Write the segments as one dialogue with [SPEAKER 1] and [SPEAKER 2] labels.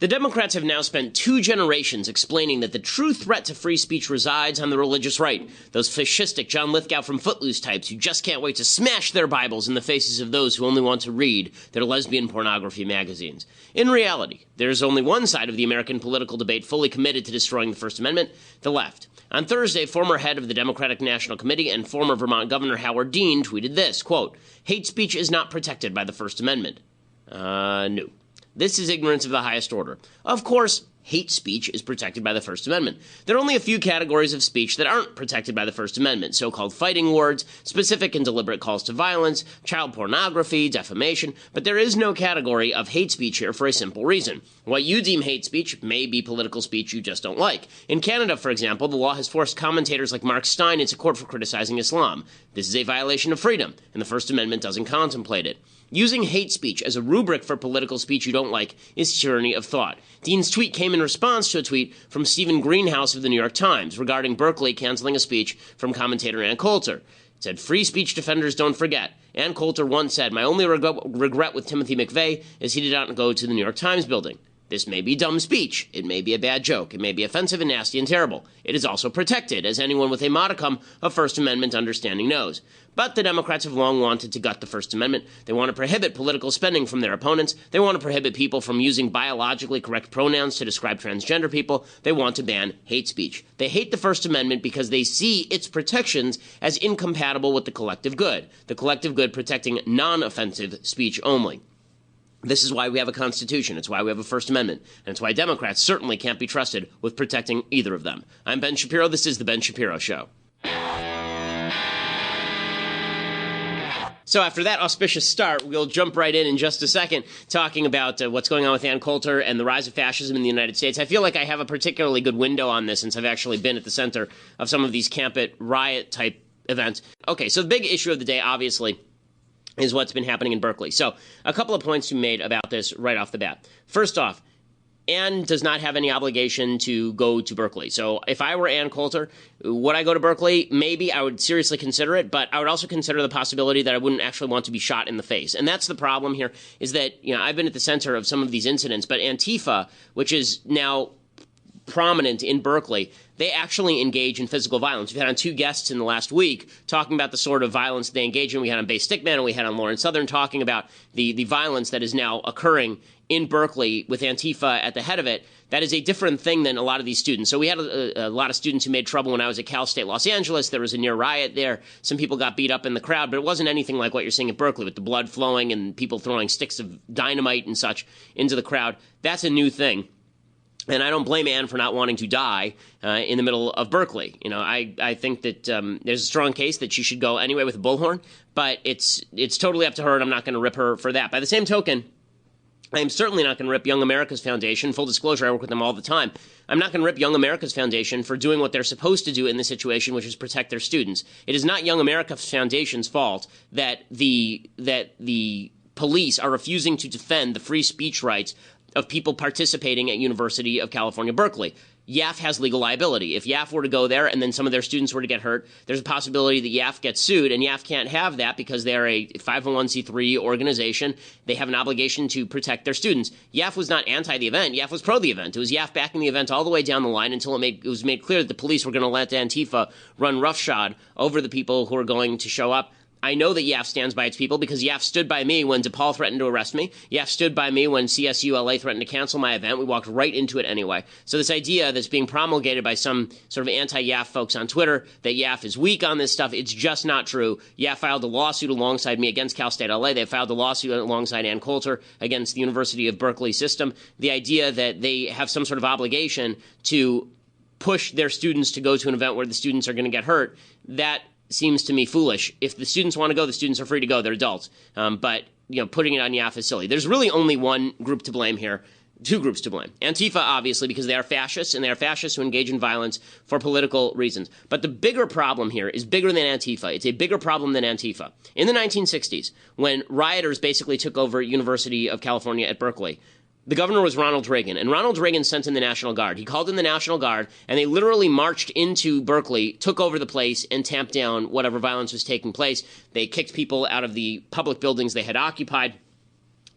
[SPEAKER 1] The Democrats have now spent 2 generations explaining that the true threat to free speech resides on the religious right, those fascistic John Lithgow from Footloose types who just can't wait to smash their Bibles in the faces of those who only want to read their lesbian pornography magazines. In reality, there's only one side of the American political debate fully committed to destroying the First Amendment, the left. On Thursday, former head of the Democratic National Committee and former Vermont Governor Howard Dean tweeted this, quote, "Hate speech is not protected by the First Amendment." No. This is ignorance of the highest order. Of course, hate speech is protected by the First Amendment. There are only a few categories of speech that aren't protected by the First Amendment, so-called fighting words, specific and deliberate calls to violence, child pornography, defamation, but there is no category of hate speech here for a simple reason. What you deem hate speech may be political speech you just don't like. In Canada, for example, the law has forced commentators like Mark Steyn into court for criticizing Islam. This is a violation of freedom, and the First Amendment doesn't contemplate it. Using hate speech as a rubric for political speech you don't like is tyranny of thought. Dean's tweet came in response to a tweet from Stephen Greenhouse of the New York Times regarding Berkeley canceling a speech from commentator Ann Coulter. It said, "Free speech defenders don't forget. Ann Coulter once said, 'My only regret with Timothy McVeigh is he did not go to the New York Times building.' This may be dumb speech. It may be a bad joke. It may be offensive and nasty and terrible. It is also protected, as anyone with a modicum of First Amendment understanding knows. But the Democrats have long wanted to gut the First Amendment. They want to prohibit political spending from their opponents. They want to prohibit people from using biologically correct pronouns to describe transgender people. They want to ban hate speech. They hate the First Amendment because they see its protections as incompatible with the collective good protecting non-offensive speech only. This is why we have a Constitution. It's why we have a First Amendment. And it's why Democrats certainly can't be trusted with protecting either of them. I'm Ben Shapiro. This is The Ben Shapiro Show. So after that auspicious start, we'll jump right in just a second, talking about what's going on with Ann Coulter and the rise of fascism in the United States. I feel like I have a particularly good window on this since I've actually been at the center of some of these camp it riot-type events. Okay, so the big issue of the day, obviously, is what's been happening in Berkeley. So a couple of points you made about this right off the bat. First off, Ann does not have any obligation to go to Berkeley. So if I were Ann Coulter, would I go to Berkeley? Maybe. I would seriously consider it, but I would also consider the possibility that I wouldn't actually want to be shot in the face. And that's the problem here, is that, I've been at the center of some of these incidents, but Antifa, which is now prominent in Berkeley, they actually engage in physical violence. We've had on 2 guests in the last week talking about the sort of violence they engage in. We had on Bay Stickman and we had on Lauren Southern talking about the violence that is now occurring in Berkeley with Antifa at the head of it. That is a different thing than a lot of these students. So we had a lot of students who made trouble when I was at Cal State Los Angeles. There was a near riot there. Some people got beat up in the crowd, but it wasn't anything like what you're seeing at Berkeley with the blood flowing and people throwing sticks of dynamite and such into the crowd. That's a new thing. And I don't blame Ann for not wanting to die in the middle of Berkeley. I think that there's a strong case that she should go anyway with a bullhorn, but it's totally up to her, and I'm not going to rip her for that. By the same token, I am certainly not going to rip Young America's Foundation. Full disclosure, I work with them all the time. I'm not going to rip Young America's Foundation for doing what they're supposed to do in this situation, which is protect their students. It is not Young America's Foundation's fault that the police are refusing to defend the free speech rights of people participating at University of California, Berkeley. YAF has legal liability. If YAF were to go there and then some of their students were to get hurt, there's a possibility that YAF gets sued, and YAF can't have that because they're a 501c3 organization. They have an obligation to protect their students. YAF was not anti the event. YAF was pro the event. It was YAF backing the event all the way down the line until it was made clear that the police were going to let Antifa run roughshod over the people who are going to show up. I know that YAF stands by its people because YAF stood by me when DePaul threatened to arrest me. YAF stood by me when CSU LA threatened to cancel my event. We walked right into it anyway. So this idea that's being promulgated by some sort of anti-YAF folks on Twitter that YAF is weak on this stuff, it's just not true. YAF filed a lawsuit alongside me against Cal State LA. They filed a lawsuit alongside Ann Coulter against the University of Berkeley system. The idea that they have some sort of obligation to push their students to go to an event where the students are going to get hurt, that seems to me foolish. If the students want to go, the students are free to go. They're adults. But putting it on YAF is silly. There's really only one group to blame here. 2 groups to blame. Antifa, obviously, because they are fascists, and they are fascists who engage in violence for political reasons. But the bigger problem here is bigger than Antifa. It's a bigger problem than Antifa. In the 1960s, when rioters basically took over University of California at Berkeley, the governor was Ronald Reagan, and Ronald Reagan sent in the National Guard. He called in the National Guard, and they literally marched into Berkeley, took over the place, and tamped down whatever violence was taking place. They kicked people out of the public buildings they had occupied.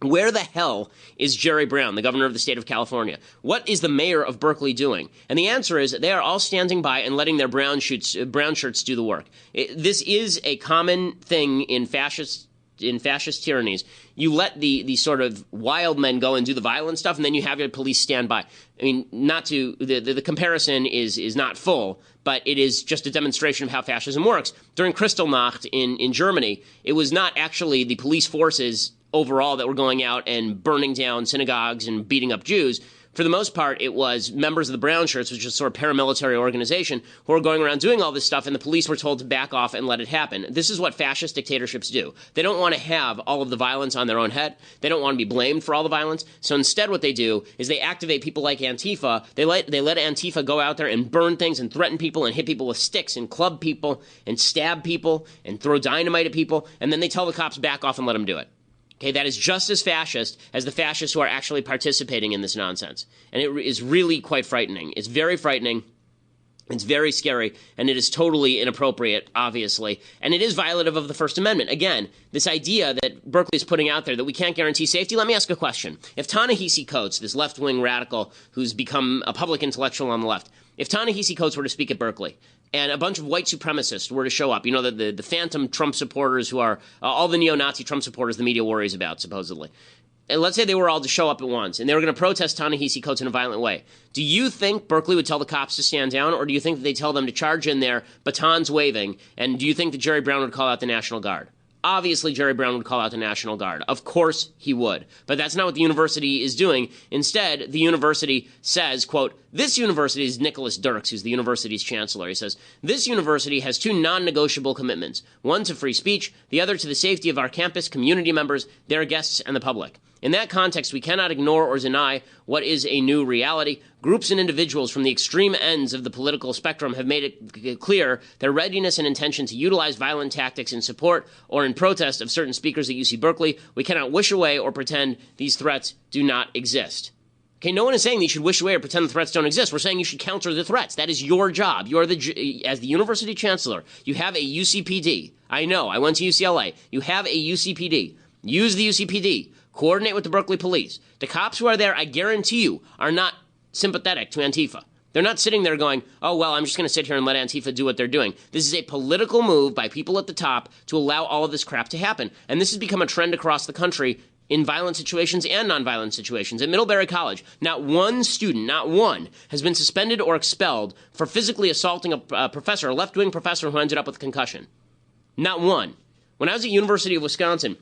[SPEAKER 1] Where the hell is Jerry Brown, the governor of the state of California? What is the mayor of Berkeley doing? And the answer is they are all standing by and letting their brown shirts do the work. This is a common thing in fascist tyrannies. You let the sort of wild men go and do the violent stuff, and then you have your police stand by. I mean, the comparison is not full, but it is just a demonstration of how fascism works. During Kristallnacht in Germany, it was not actually the police forces overall that were going out and burning down synagogues and beating up Jews. For the most part, it was members of the Brown Shirts, which is a sort of paramilitary organization, who were going around doing all this stuff, and the police were told to back off and let it happen. This is what fascist dictatorships do. They don't want to have all of the violence on their own head. They don't want to be blamed for all the violence. So instead what they do is they activate people like Antifa. They let Antifa go out there and burn things and threaten people and hit people with sticks and club people and stab people and throw dynamite at people, and then they tell the cops back off and let them do it. Okay, that is just as fascist as the fascists who are actually participating in this nonsense. And it is really quite frightening. It's very frightening. It's very scary. And it is totally inappropriate, obviously. And it is violative of the First Amendment. Again, this idea that Berkeley is putting out there that we can't guarantee safety. Let me ask a question. If Ta-Nehisi Coates, this left-wing radical who's become a public intellectual on the left, if Ta-Nehisi Coates were to speak at Berkeley, and a bunch of white supremacists were to show up, you know, the phantom Trump supporters who are all the neo-Nazi Trump supporters the media worries about, supposedly. And let's say they were all to show up at once, and they were going to protest Ta-Nehisi Coates in a violent way. Do you think Berkeley would tell the cops to stand down, or do you think that they tell them to charge in there, batons waving, and do you think that Jerry Brown would call out the National Guard? Obviously, Jerry Brown would call out the National Guard. Of course he would. But that's not what the university is doing. Instead, the university says, quote, this university is Nicholas Dirks, who's the university's chancellor. He says, this university has two non-negotiable commitments, one to free speech, the other to the safety of our campus, community members, their guests, and the public. In that context, we cannot ignore or deny what is a new reality. Groups and individuals from the extreme ends of the political spectrum have made it clear their readiness and intention to utilize violent tactics in support or in protest of certain speakers at UC Berkeley. We cannot wish away or pretend these threats do not exist. Okay, no one is saying that you should wish away or pretend the threats don't exist. We're saying you should counter the threats. That is your job. You are as the university chancellor, you have a UCPD. I know, I went to UCLA. You have a UCPD. Use the UCPD. Coordinate with the Berkeley police. The cops who are there, I guarantee you, are not sympathetic to Antifa. They're not sitting there going, oh, well, I'm just going to sit here and let Antifa do what they're doing. This is a political move by people at the top to allow all of this crap to happen. And this has become a trend across the country in violent situations and nonviolent situations. At Middlebury College, not one student, not one, has been suspended or expelled for physically assaulting a professor, a left-wing professor who ended up with a concussion. Not one. When I was at University of Wisconsin,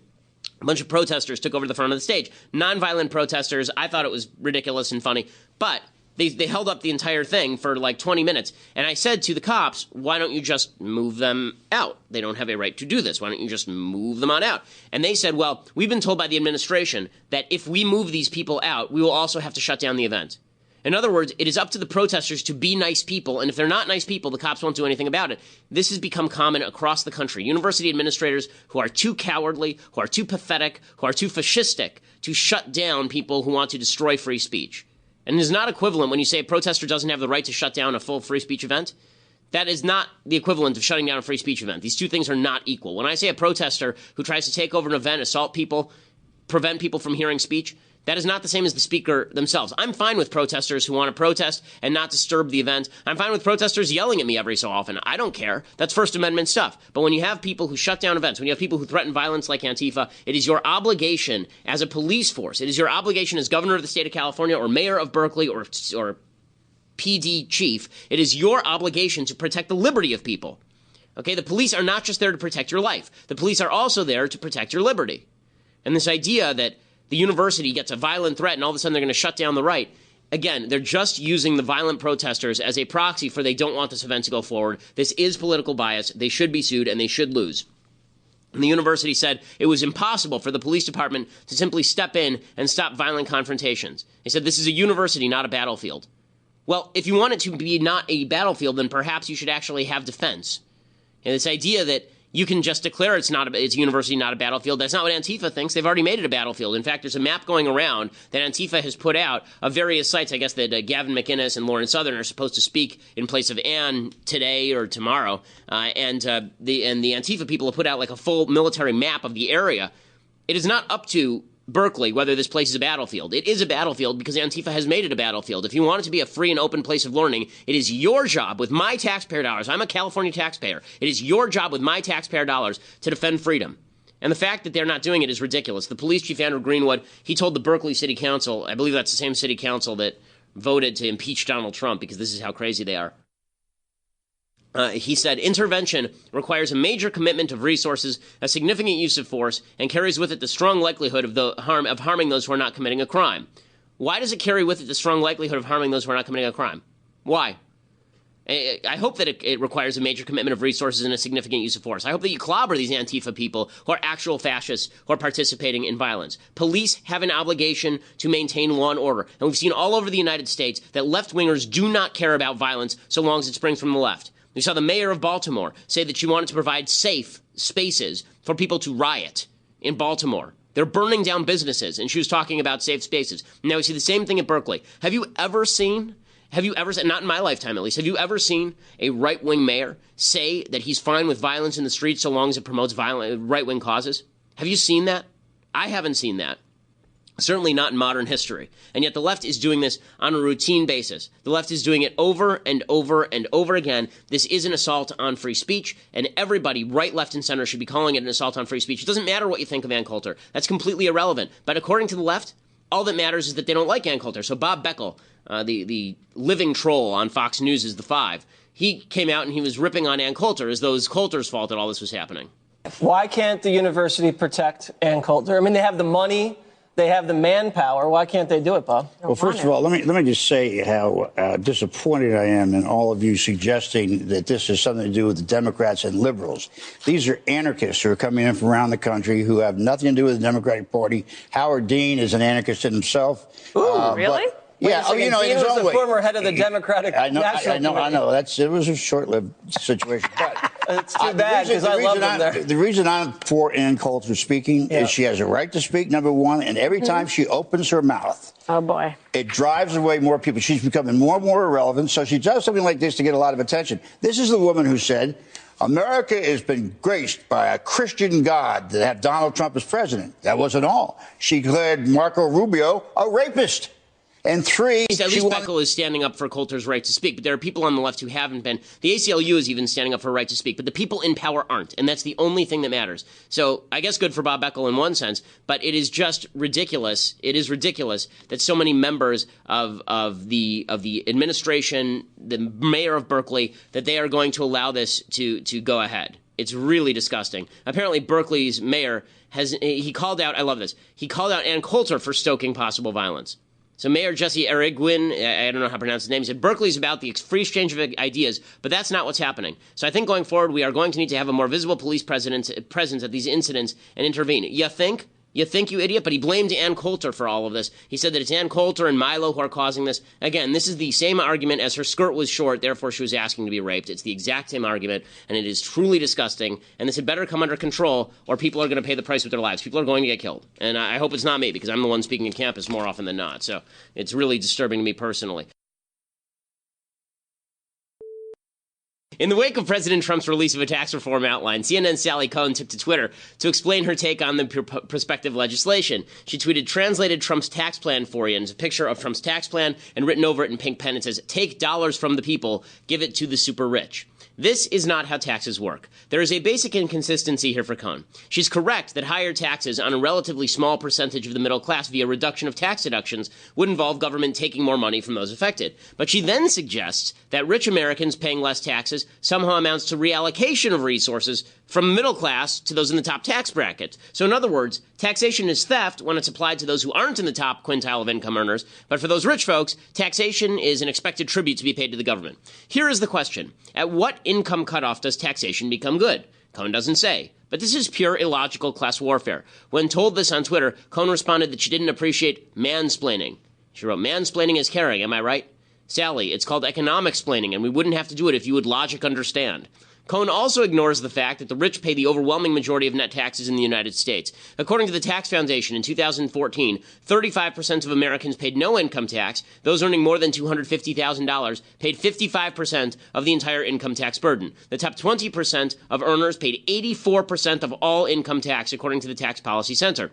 [SPEAKER 1] a bunch of protesters took over the front of the stage. Nonviolent protesters. I thought it was ridiculous and funny. But they held up the entire thing for like 20 minutes. And I said to the cops, why don't you just move them out? They don't have a right to do this. Why don't you just move them on out? And they said, well, we've been told by the administration that if we move these people out, we will also have to shut down the event. In other words, it is up to the protesters to be nice people, and if they're not nice people, the cops won't do anything about it. This has become common across the country. University administrators who are too cowardly, who are too pathetic, who are too fascistic to shut down people who want to destroy free speech. And it is not equivalent when you say a protester doesn't have the right to shut down a full free speech event. That is not the equivalent of shutting down a free speech event. These two things are not equal. When I say a protester who tries to take over an event, assault people, prevent people from hearing speech, that is not the same as the speaker themselves. I'm fine with protesters who want to protest and not disturb the event. I'm fine with protesters yelling at me every so often. I don't care. That's First Amendment stuff. But when you have people who shut down events, when you have people who threaten violence like Antifa, it is your obligation as a police force, it is your obligation as governor of the state of California or mayor of Berkeley or PD chief, it is your obligation to protect the liberty of people. Okay, the police are not just there to protect your life. The police are also there to protect your liberty. And this idea that the university gets a violent threat and all of a sudden they're going to shut down the right. Again, they're just using the violent protesters as a proxy for they don't want this event to go forward. This is political bias. They should be sued and they should lose. And the university said it was impossible for the police department to simply step in and stop violent confrontations. They said this is a university, not a battlefield. Well, if you want it to be not a battlefield, then perhaps you should actually have defense. And this idea that you can just declare it's a university, not a battlefield. That's not what Antifa thinks. They've already made it a battlefield. In fact, there's a map going around that Antifa has put out of various sites. I guess that Gavin McInnes and Lauren Southern are supposed to speak in place of Ann today or tomorrow. And the Antifa people have put out like a full military map of the area. It is not up to Berkeley whether this place is a battlefield. It is a battlefield because Antifa has made it a battlefield. If you want it to be a free and open place of learning, it is your job with my taxpayer dollars. I'm a California taxpayer. It is your job with my taxpayer dollars to defend freedom. And the fact that they're not doing it is ridiculous. The police chief, Andrew Greenwood, he told the Berkeley City Council, I believe that's the same city council that voted to impeach Donald Trump because this is how crazy they are. He said, intervention requires a major commitment of resources, a significant use of force, and carries with it the strong likelihood of harming those who are not committing a crime. Why does it carry with it the strong likelihood of harming those who are not committing a crime? Why? I hope that it requires a major commitment of resources and a significant use of force. I hope that you clobber these Antifa people who are actual fascists who are participating in violence. Police have an obligation to maintain law and order. And we've seen all over the United States that left-wingers do not care about violence so long as it springs from the left. We saw the mayor of Baltimore say that she wanted to provide safe spaces for people to riot in Baltimore. They're burning down businesses, and she was talking about safe spaces. Now we see the same thing at Berkeley. Have you ever seen, not in my lifetime at least, have you ever seen a right-wing mayor say that he's fine with violence in the streets so long as it promotes right-wing causes? Have you seen that? I haven't seen that. Certainly not in modern history. And yet the left is doing this on a routine basis. The left is doing it over and over and over again. This is an assault on free speech, and everybody, right, left, and center, should be calling it an assault on free speech. It doesn't matter what you think of Ann Coulter. That's completely irrelevant. But according to the left, all that matters is that they don't like Ann Coulter. So Bob Beckel, the living troll on Fox News is the Five, he came out and he was ripping on Ann Coulter as though it was Coulter's fault that all this was happening.
[SPEAKER 2] Why can't the university protect Ann Coulter? I mean, they have the money. They have the manpower. Why can't they do it, Bob?
[SPEAKER 3] Well, first of all, let me just say how disappointed I am in all of you suggesting that this has something to do with the Democrats and liberals. These are anarchists who are coming in from around the country who have nothing to do with the Democratic Party. Howard Dean is an anarchist in himself.
[SPEAKER 2] Ooh, really?
[SPEAKER 3] Yeah,
[SPEAKER 2] Dean was the former head of the Democratic National Committee.
[SPEAKER 3] I know. It was a short-lived situation. But
[SPEAKER 2] it's too bad because I love him there.
[SPEAKER 3] The reason I'm for Ann Coulter speaking is she has a right to speak, number one, and every time she opens her mouth,
[SPEAKER 4] oh boy,
[SPEAKER 3] it drives away more people. She's becoming more and more irrelevant, so she does something like this to get a lot of attention. This is the woman who said, America has been graced by a Christian God to have Donald Trump as president. That wasn't all. She declared Marco Rubio a rapist. And three,
[SPEAKER 1] at least Beckel is standing up for Coulter's right to speak, but there are people on the left who haven't been. The ACLU is even standing up for her right to speak, but the people in power aren't, and that's the only thing that matters. So I guess good for Bob Beckel in one sense, but it is just ridiculous. It is ridiculous that so many members of the administration, the mayor of Berkeley, that they are going to allow this to go ahead. It's really disgusting. Apparently, Berkeley's mayor he called out. I love this. He called out Ann Coulter for stoking possible violence. So Mayor Jesse Eriguin, I don't know how to pronounce his name, he said, Berkeley's about the free exchange of ideas, but that's not what's happening. So I think going forward, we are going to need to have a more visible police presence at these incidents and intervene. You think, you idiot? But he blamed Ann Coulter for all of this. He said that it's Ann Coulter and Milo who are causing this. Again, this is the same argument as her skirt was short, therefore she was asking to be raped. It's the exact same argument, and it is truly disgusting. And this had better come under control, or people are going to pay the price with their lives. People are going to get killed. And I hope it's not me, because I'm the one speaking on campus more often than not. So it's really disturbing to me personally. In the wake of President Trump's release of a tax reform outline, CNN's Sally Cohn took to Twitter to explain her take on the prospective legislation. She tweeted, translated Trump's tax plan for you, and it's a picture of Trump's tax plan, and written over it in pink pen, it says, take dollars from the people, give it to the super rich. This is not how taxes work. There is a basic inconsistency here for Cohn. She's correct that higher taxes on a relatively small percentage of the middle class via reduction of tax deductions would involve government taking more money from those affected. But she then suggests that rich Americans paying less taxes somehow amounts to reallocation of resources from the middle class to those in the top tax bracket. So in other words, taxation is theft when it's applied to those who aren't in the top quintile of income earners, but for those rich folks, taxation is an expected tribute to be paid to the government. Here is the question. At what income cutoff does taxation become good? Cohn doesn't say. But this is pure illogical class warfare. When told this on Twitter, Cohn responded that she didn't appreciate mansplaining. She wrote, mansplaining is caring, am I right? Sally, it's called economic-splaining, and we wouldn't have to do it if you would logic understand. Cohn also ignores the fact that the rich pay the overwhelming majority of net taxes in the United States. According to the Tax Foundation, in 2014, 35% of Americans paid no income tax. Those earning more than $250,000 paid 55% of the entire income tax burden. The top 20% of earners paid 84% of all income tax, according to the Tax Policy Center.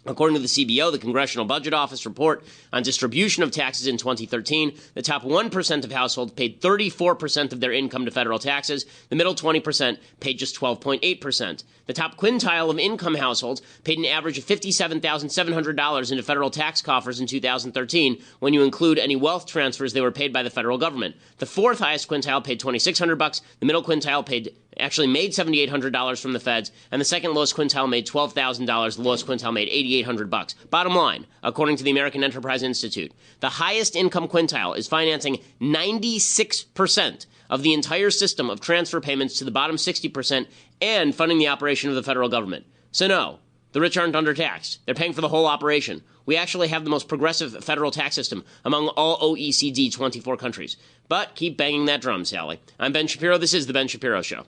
[SPEAKER 1] According to the CBO, the Congressional Budget Office report on distribution of taxes in 2013, the top 1% of households paid 34% of their income to federal taxes. The middle 20% paid just 12.8%. The top quintile of income households paid an average of $57,700 into federal tax coffers in 2013 when you include any wealth transfers they were paid by the federal government. The fourth highest quintile paid $2,600. The middle quintile actually made $7,800 from the feds, and the second lowest quintile made $12,000. The lowest quintile made $8,800. Bottom line, according to the American Enterprise Institute, the highest income quintile is financing 96% of the entire system of transfer payments to the bottom 60% and funding the operation of the federal government. So no, the rich aren't undertaxed. They're paying for the whole operation. We actually have the most progressive federal tax system among all OECD 24 countries. But keep banging that drum, Sally. I'm Ben Shapiro. This is The Ben Shapiro Show.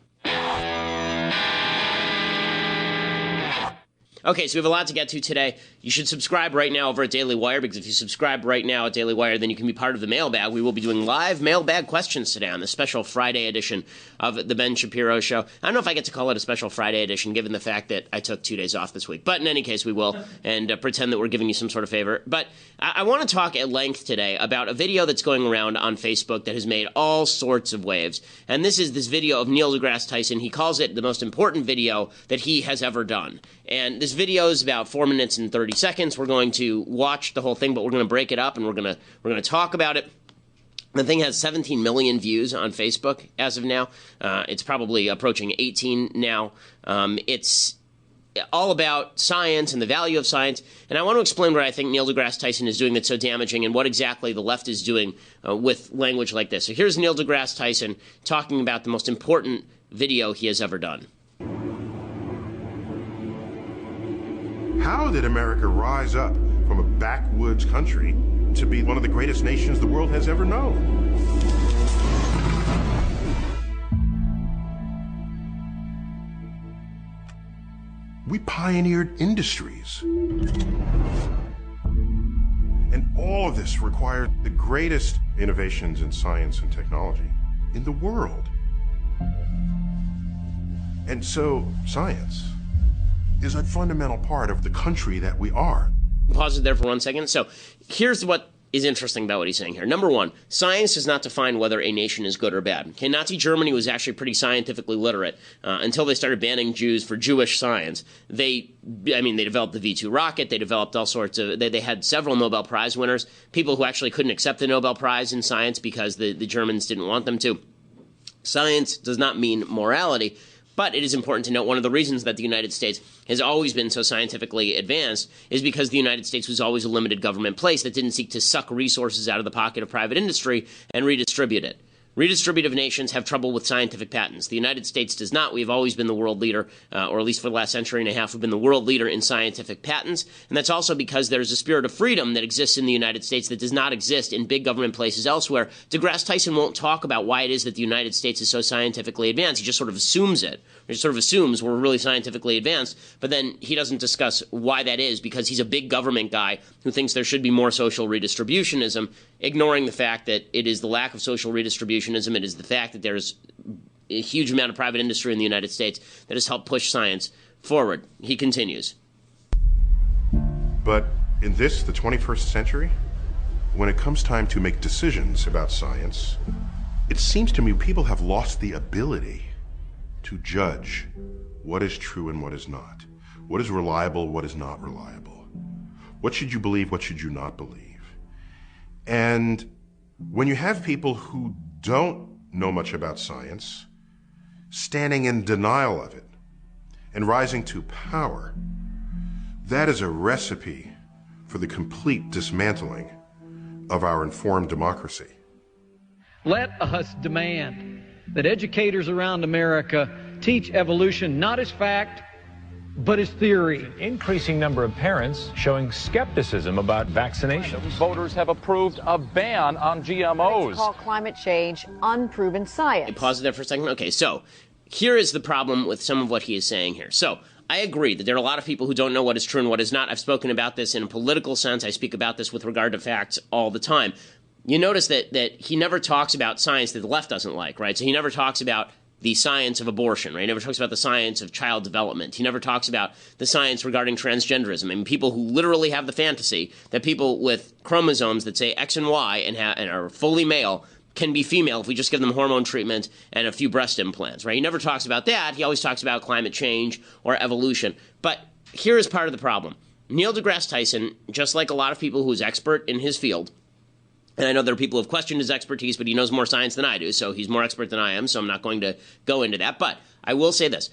[SPEAKER 1] Okay, so we have a lot to get to today. You should subscribe right now over at Daily Wire, because if you subscribe right now at Daily Wire, then you can be part of the mailbag. We will be doing live mailbag questions today on the special Friday edition of The Ben Shapiro Show. I don't know if I get to call it a special Friday edition, given the fact that I took 2 days off this week. But in any case, we will, and pretend that we're giving you some sort of favor. But I want to talk at length today about a video that's going around on Facebook that has made all sorts of waves. And this is this video of Neil deGrasse Tyson. He calls it the most important video that he has ever done. And this video is about 4 minutes and 30 seconds. We're going to watch the whole thing, but we're going to break it up, and we're going to talk about it. The thing has 17 million views on Facebook as of now. It's probably approaching 18 now. It's all about science and the value of science. And I want to explain what I think Neil deGrasse Tyson is doing that's so damaging and what exactly the left is doing with language like this. So here's Neil deGrasse Tyson talking about the most important video he has ever done.
[SPEAKER 4] How did America rise up from a backwoods country to be one of the greatest nations the world has ever known? We pioneered industries. And all of this required the greatest innovations in science and technology in the world. And so, science is a fundamental part of the country that we are.
[SPEAKER 1] Pause it there for 1 second. So here's what is interesting about what he's saying here. Number one, science does not define whether a nation is good or bad. Okay, Nazi Germany was actually pretty scientifically literate until they started banning Jews for Jewish science. They developed the V2 rocket. They developed all sorts of, they had several Nobel Prize winners, people who actually couldn't accept the Nobel Prize in science because the Germans didn't want them to. Science does not mean morality. But it is important to note one of the reasons that the United States has always been so scientifically advanced is because the United States was always a limited government place that didn't seek to suck resources out of the pocket of private industry and redistribute it. Redistributive nations have trouble with scientific patents. The United States does not. We've always been the world leader, or at least for the last century and a half, we've been the world leader in scientific patents. And that's also because there's a spirit of freedom that exists in the United States that does not exist in big government places elsewhere. deGrasse Tyson won't talk about why it is that the United States is so scientifically advanced. He just sort of assumes it. He sort of assumes we're really scientifically advanced, but then he doesn't discuss why that is, because he's a big government guy who thinks there should be more social redistributionism, ignoring the fact that it is the lack of social redistributionism, it is the fact that there's a huge amount of private industry in the United States that has helped push science forward. He continues.
[SPEAKER 4] But in this, the 21st century, when it comes time to make decisions about science, it seems to me people have lost the ability to judge what is true and what is not. What is reliable, what is not reliable. What should you believe, what should you not believe? And when you have people who don't know much about science, standing in denial of it, and rising to power, that is a recipe for the complete dismantling of our informed democracy.
[SPEAKER 5] Let us demand that educators around America teach evolution not as fact, but as theory.
[SPEAKER 6] An increasing number of parents showing skepticism about vaccinations.
[SPEAKER 7] Voters have approved a ban on GMOs.
[SPEAKER 8] Call climate change unproven science.
[SPEAKER 1] Okay, pause it there for a second. Okay, so here is the problem with some of what he is saying here. So I agree that there are a lot of people who don't know what is true and what is not. I've spoken about this in a political sense. I speak about this with regard to facts all the time. You notice that he never talks about science that the left doesn't like, right? So he never talks about the science of abortion, right? He never talks about the science of child development. He never talks about the science regarding transgenderism. I mean, people who literally have the fantasy that people with chromosomes that say X and Y and are fully male can be female if we just give them hormone treatment and a few breast implants, right? He never talks about that. He always talks about climate change or evolution. But here is part of the problem. Neil deGrasse Tyson, just like a lot of people who's expert in his field, and I know there are people who have questioned his expertise, but he knows more science than I do, so he's more expert than I am, so I'm not going to go into that. But I will say this.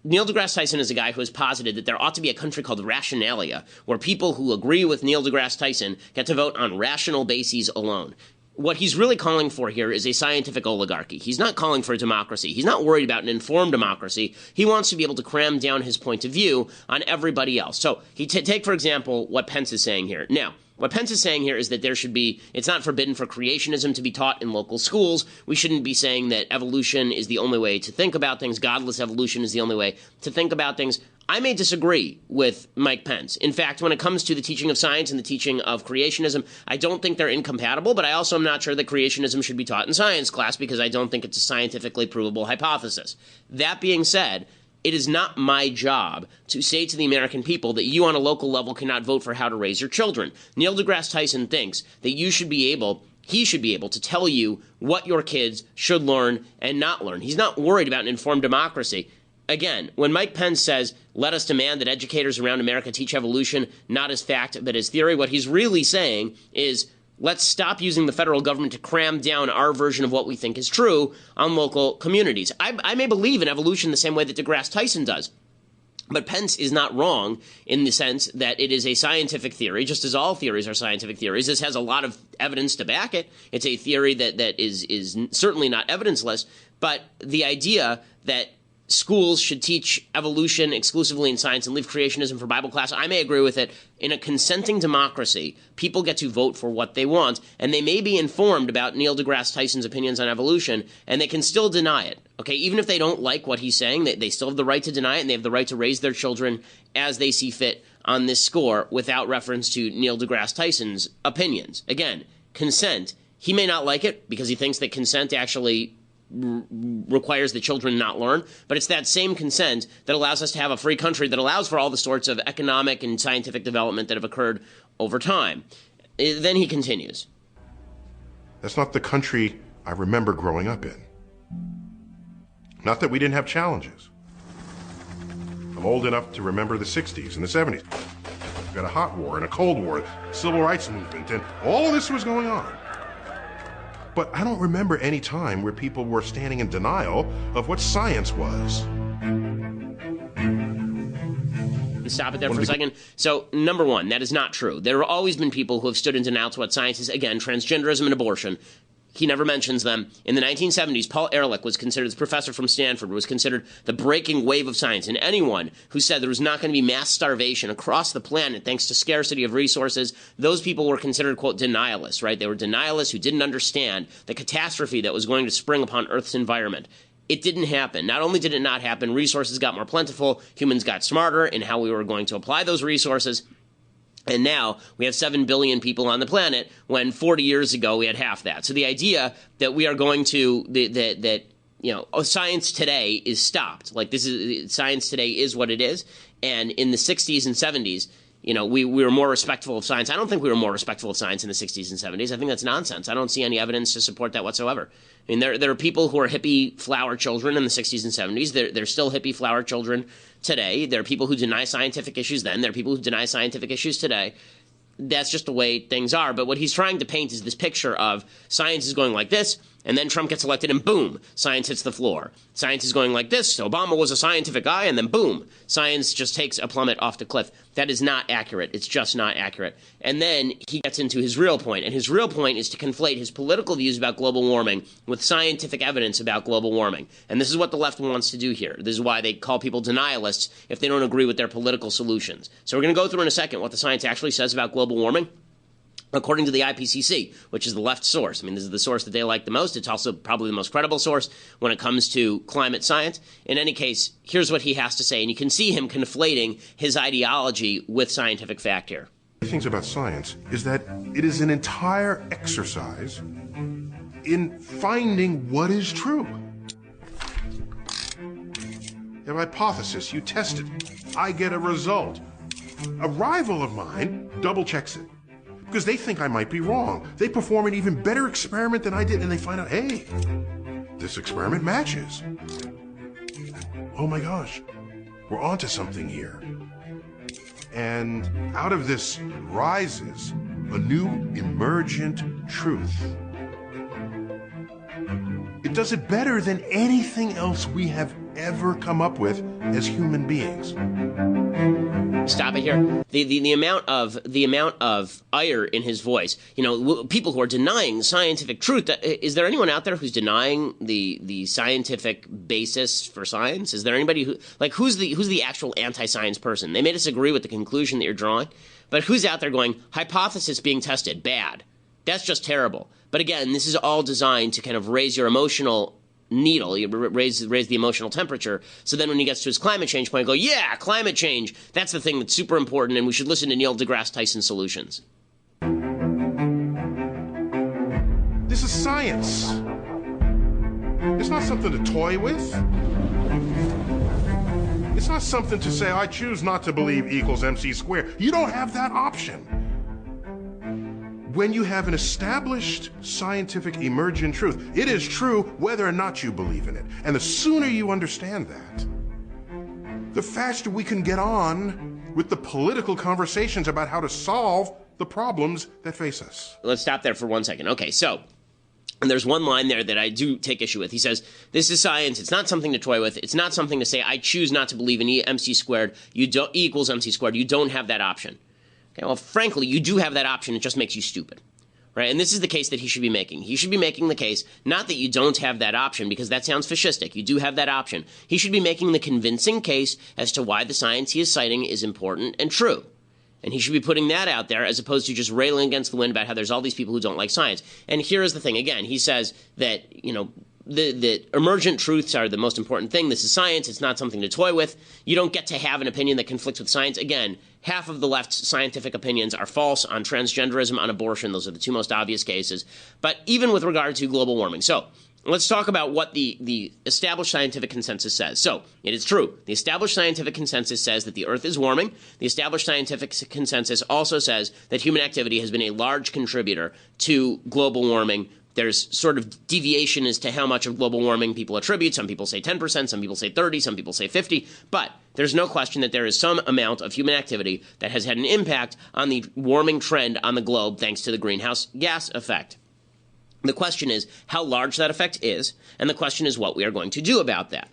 [SPEAKER 1] Neil deGrasse Tyson is a guy who has posited that there ought to be a country called Rationalia, where people who agree with Neil deGrasse Tyson get to vote on rational bases alone. What he's really calling for here is a scientific oligarchy. He's not calling for a democracy. He's not worried about an informed democracy. He wants to be able to cram down his point of view on everybody else. So take, for example, what Pence is saying here. Now, what Pence is saying here is that it's not forbidden for creationism to be taught in local schools. We shouldn't be saying that evolution is the only way to think about things. Godless evolution is the only way to think about things. I may disagree with Mike Pence. In fact, when it comes to the teaching of science and the teaching of creationism, I don't think they're incompatible, but I also am not sure that creationism should be taught in science class because I don't think it's a scientifically provable hypothesis. That being said, it is not my job to say to the American people that you on a local level cannot vote for how to raise your children. Neil deGrasse Tyson thinks that he should be able to tell you what your kids should learn and not learn. He's not worried about an informed democracy. Again, when Mike Pence says, let us demand that educators around America teach evolution not as fact but as theory, what he's really saying is, let's stop using the federal government to cram down our version of what we think is true on local communities. I may believe in evolution the same way that deGrasse Tyson does. But Pence is not wrong in the sense that it is a scientific theory, just as all theories are scientific theories. This has a lot of evidence to back it. It's a theory that is certainly not evidenceless. But the idea that schools should teach evolution exclusively in science and leave creationism for Bible class, I may agree with it. In a consenting democracy, people get to vote for what they want, and they may be informed about Neil deGrasse Tyson's opinions on evolution, and they can still deny it. Okay, even if they don't like what he's saying, they still have the right to deny it, and they have the right to raise their children as they see fit on this score without reference to Neil deGrasse Tyson's opinions. Again, consent. He may not like it because he thinks that consent actually requires the children not learn, but it's that same consent that allows us to have a free country that allows for all the sorts of economic and scientific development that have occurred over time. Then he continues.
[SPEAKER 4] That's not the country I remember growing up in. Not that we didn't have challenges. I'm old enough to remember the 60s and the 70s. We've got a hot war and a cold war, civil rights movement, and all of this was going on. But I don't remember any time where people were standing in denial of what science was.
[SPEAKER 1] Stop it there for a second. So, number one, that is not true. There have always been people who have stood in denial to what science is. Again, transgenderism and abortion. He never mentions them. In the 1970s, Paul Ehrlich was considered, this professor from Stanford, was considered the breaking wave of science. And anyone who said there was not going to be mass starvation across the planet thanks to scarcity of resources, those people were considered, quote, denialists, right? They were denialists who didn't understand the catastrophe that was going to spring upon Earth's environment. It didn't happen. Not only did it not happen, resources got more plentiful, humans got smarter in how we were going to apply those resources. And now we have 7 billion people on the planet when 40 years ago we had half that. So the idea that we are going to science today is stopped. Like science today is what it is. And in the 60s and 70s, we were more respectful of science. I don't think we were more respectful of science in the 60s and 70s. I think that's nonsense. I don't see any evidence to support that whatsoever. I mean, there are people who are hippie flower children in the 60s and 70s. They're still hippie flower children today. There are people who deny scientific issues then. There are people who deny scientific issues today. That's just the way things are. But what he's trying to paint is this picture of science is going like this, and then Trump gets elected, and boom, science hits the floor. Science is going like this. Obama was a scientific guy, and then boom, science just takes a plummet off the cliff. That is not accurate. It's just not accurate. And then he gets into his real point, and his real point is to conflate his political views about global warming with scientific evidence about global warming. And this is what the left wants to do here. This is why they call people denialists if they don't agree with their political solutions. So we're going to go through in a second what the science actually says about global warming. According to the IPCC, which is the left source. I mean, this is the source that they like the most. It's also probably the most credible source when it comes to climate science. In any case, here's what he has to say. And you can see him conflating his ideology with scientific fact here.
[SPEAKER 4] The things about science is that it is an entire exercise in finding what is true. have a hypothesis, you test it, I get a result. A rival of mine double checks it because they think I might be wrong. They perform an even better experiment than I did, and they find out, hey, this experiment matches. Oh my gosh, we're onto something here. And out of this rises a new emergent truth. It does it better than anything else we have ever come up with as human beings.
[SPEAKER 1] Stop it here. The amount of ire in his voice. You know, people who are denying scientific truth. Is there anyone out there who's denying the scientific basis for science? Is there anybody who's the actual anti-science person? They may disagree with the conclusion that you're drawing, but who's out there going, hypothesis being tested, bad. That's just terrible. But again, this is all designed to kind of raise your emotional needle, you raise the emotional temperature, so then when he gets to his climate change point, go, yeah, climate change, that's the thing that's super important, and we should listen to Neil deGrasse Tyson's solutions.
[SPEAKER 4] This is science. It's not something to toy with. It's not something to say, I choose not to believe equals MC squared. You don't have that option. When you have an established scientific emergent truth, it is true whether or not you believe in it. And the sooner you understand that, the faster we can get on with the political conversations about how to solve the problems that face us.
[SPEAKER 1] Let's stop there for 1 second. Okay, so, and there's one line there that I do take issue with. He says, this is science. It's not something to toy with. It's not something to say, I choose not to believe in MC squared. E equals MC squared. You don't have that option. Okay, well, frankly, you do have that option. It just makes you stupid. Right? And this is the case that he should be making. He should be making the case, not that you don't have that option, because that sounds fascistic. You do have that option. He should be making the convincing case as to why the science he is citing is important and true. And he should be putting that out there as opposed to just railing against the wind about how there's all these people who don't like science. And here is the thing. Again, he says that, you know, the emergent truths are the most important thing. This is science. It's not something to toy with. You don't get to have an opinion that conflicts with science. Again, half of the left's scientific opinions are false on transgenderism, on abortion. Those are the two most obvious cases. But even with regard to global warming. So let's talk about what the established scientific consensus says. So it is true. The established scientific consensus says that the Earth is warming. The established scientific consensus also says that human activity has been a large contributor to global warming. There's sort of deviation as to how much of global warming people attribute. Some people say 10%, some people say 30%, some people say 50%. But there's no question that there is some amount of human activity that has had an impact on the warming trend on the globe thanks to the greenhouse gas effect. The question is how large that effect is, and the question is what we are going to do about that.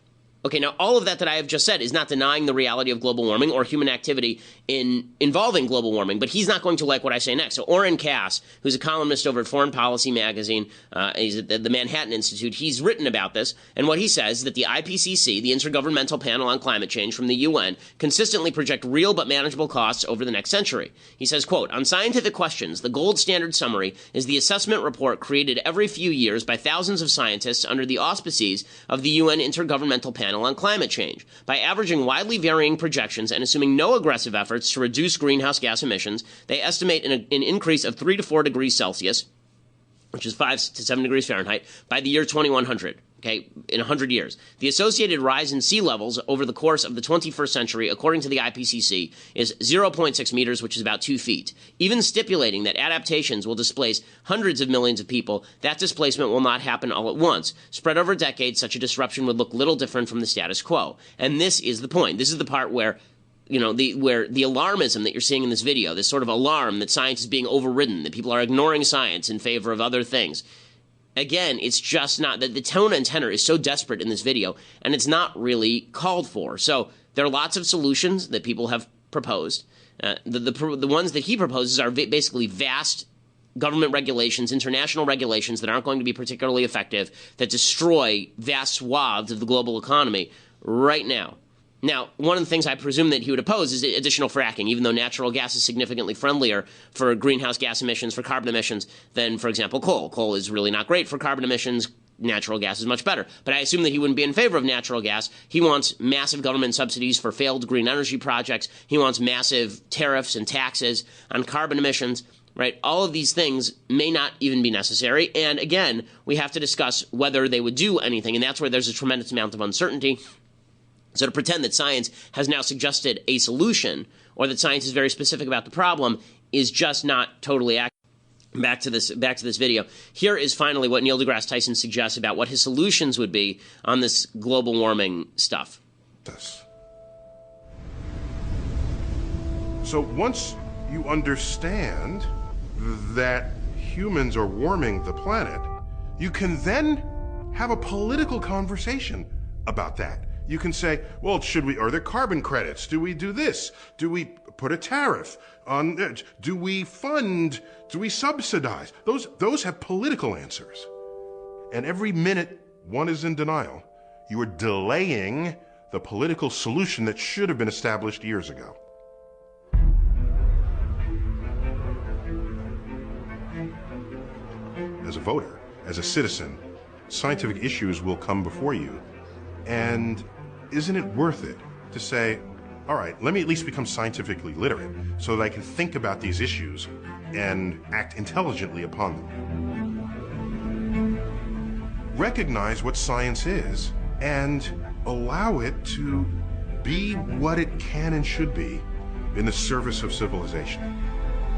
[SPEAKER 1] Okay, now all of that I have just said is not denying the reality of global warming or human activity involving global warming, but he's not going to like what I say next. So Oren Cass, who's a columnist over at Foreign Policy magazine, he's at the Manhattan Institute, he's written about this, and what he says is that the IPCC, the Intergovernmental Panel on Climate Change from the UN, consistently project real but manageable costs over the next century. He says, quote, on scientific questions, the gold standard summary is the assessment report created every few years by thousands of scientists under the auspices of the UN Intergovernmental Panel on Climate Change. By averaging widely varying projections and assuming no aggressive efforts to reduce greenhouse gas emissions, they estimate an increase of 3 to 4 degrees Celsius, which is 5 to 7 degrees Fahrenheit, by the year 2100. Okay, in 100 years. The associated rise in sea levels over the course of the 21st century, according to the IPCC, is 0.6 meters, which is about 2 feet. Even stipulating that adaptations will displace hundreds of millions of people, that displacement will not happen all at once. Spread over decades, such a disruption would look little different from the status quo. And this is the point. This is the part where, you know, where the alarmism that you're seeing in this video, this sort of alarm that science is being overridden, that people are ignoring science in favor of other things. Again, it's just not that the tone and tenor is so desperate in this video, and it's not really called for. So there are lots of solutions that people have proposed. The ones that he proposes are basically vast government regulations, international regulations that aren't going to be particularly effective, that destroy vast swaths of the global economy right now. Now, one of the things I presume that he would oppose is additional fracking, even though natural gas is significantly friendlier for greenhouse gas emissions, for carbon emissions, than, for example, coal. Coal is really not great for carbon emissions. Natural gas is much better. But I assume that he wouldn't be in favor of natural gas. He wants massive government subsidies for failed green energy projects. He wants massive tariffs and taxes on carbon emissions. Right? All of these things may not even be necessary. And again, we have to discuss whether they would do anything. And that's where there's a tremendous amount of uncertainty. So to pretend that science has now suggested a solution, or that science is very specific about the problem, is just not totally accurate. Back to this video. Here is finally what Neil deGrasse Tyson suggests about what his solutions would be on this global warming stuff.
[SPEAKER 4] So once you understand that humans are warming the planet, you can then have a political conversation about that. You can say, well, are there carbon credits? Do we do this? Do we put a tariff on it? Do we subsidize? Those have political answers. And every minute one is in denial, you are delaying the political solution that should have been established years ago. As a voter, as a citizen, scientific issues will come before you. And isn't it worth it to say, all right, let me at least become scientifically literate so that I can think about these issues and act intelligently upon them. Recognize what science is and allow it to be what it can and should be in the service of civilization.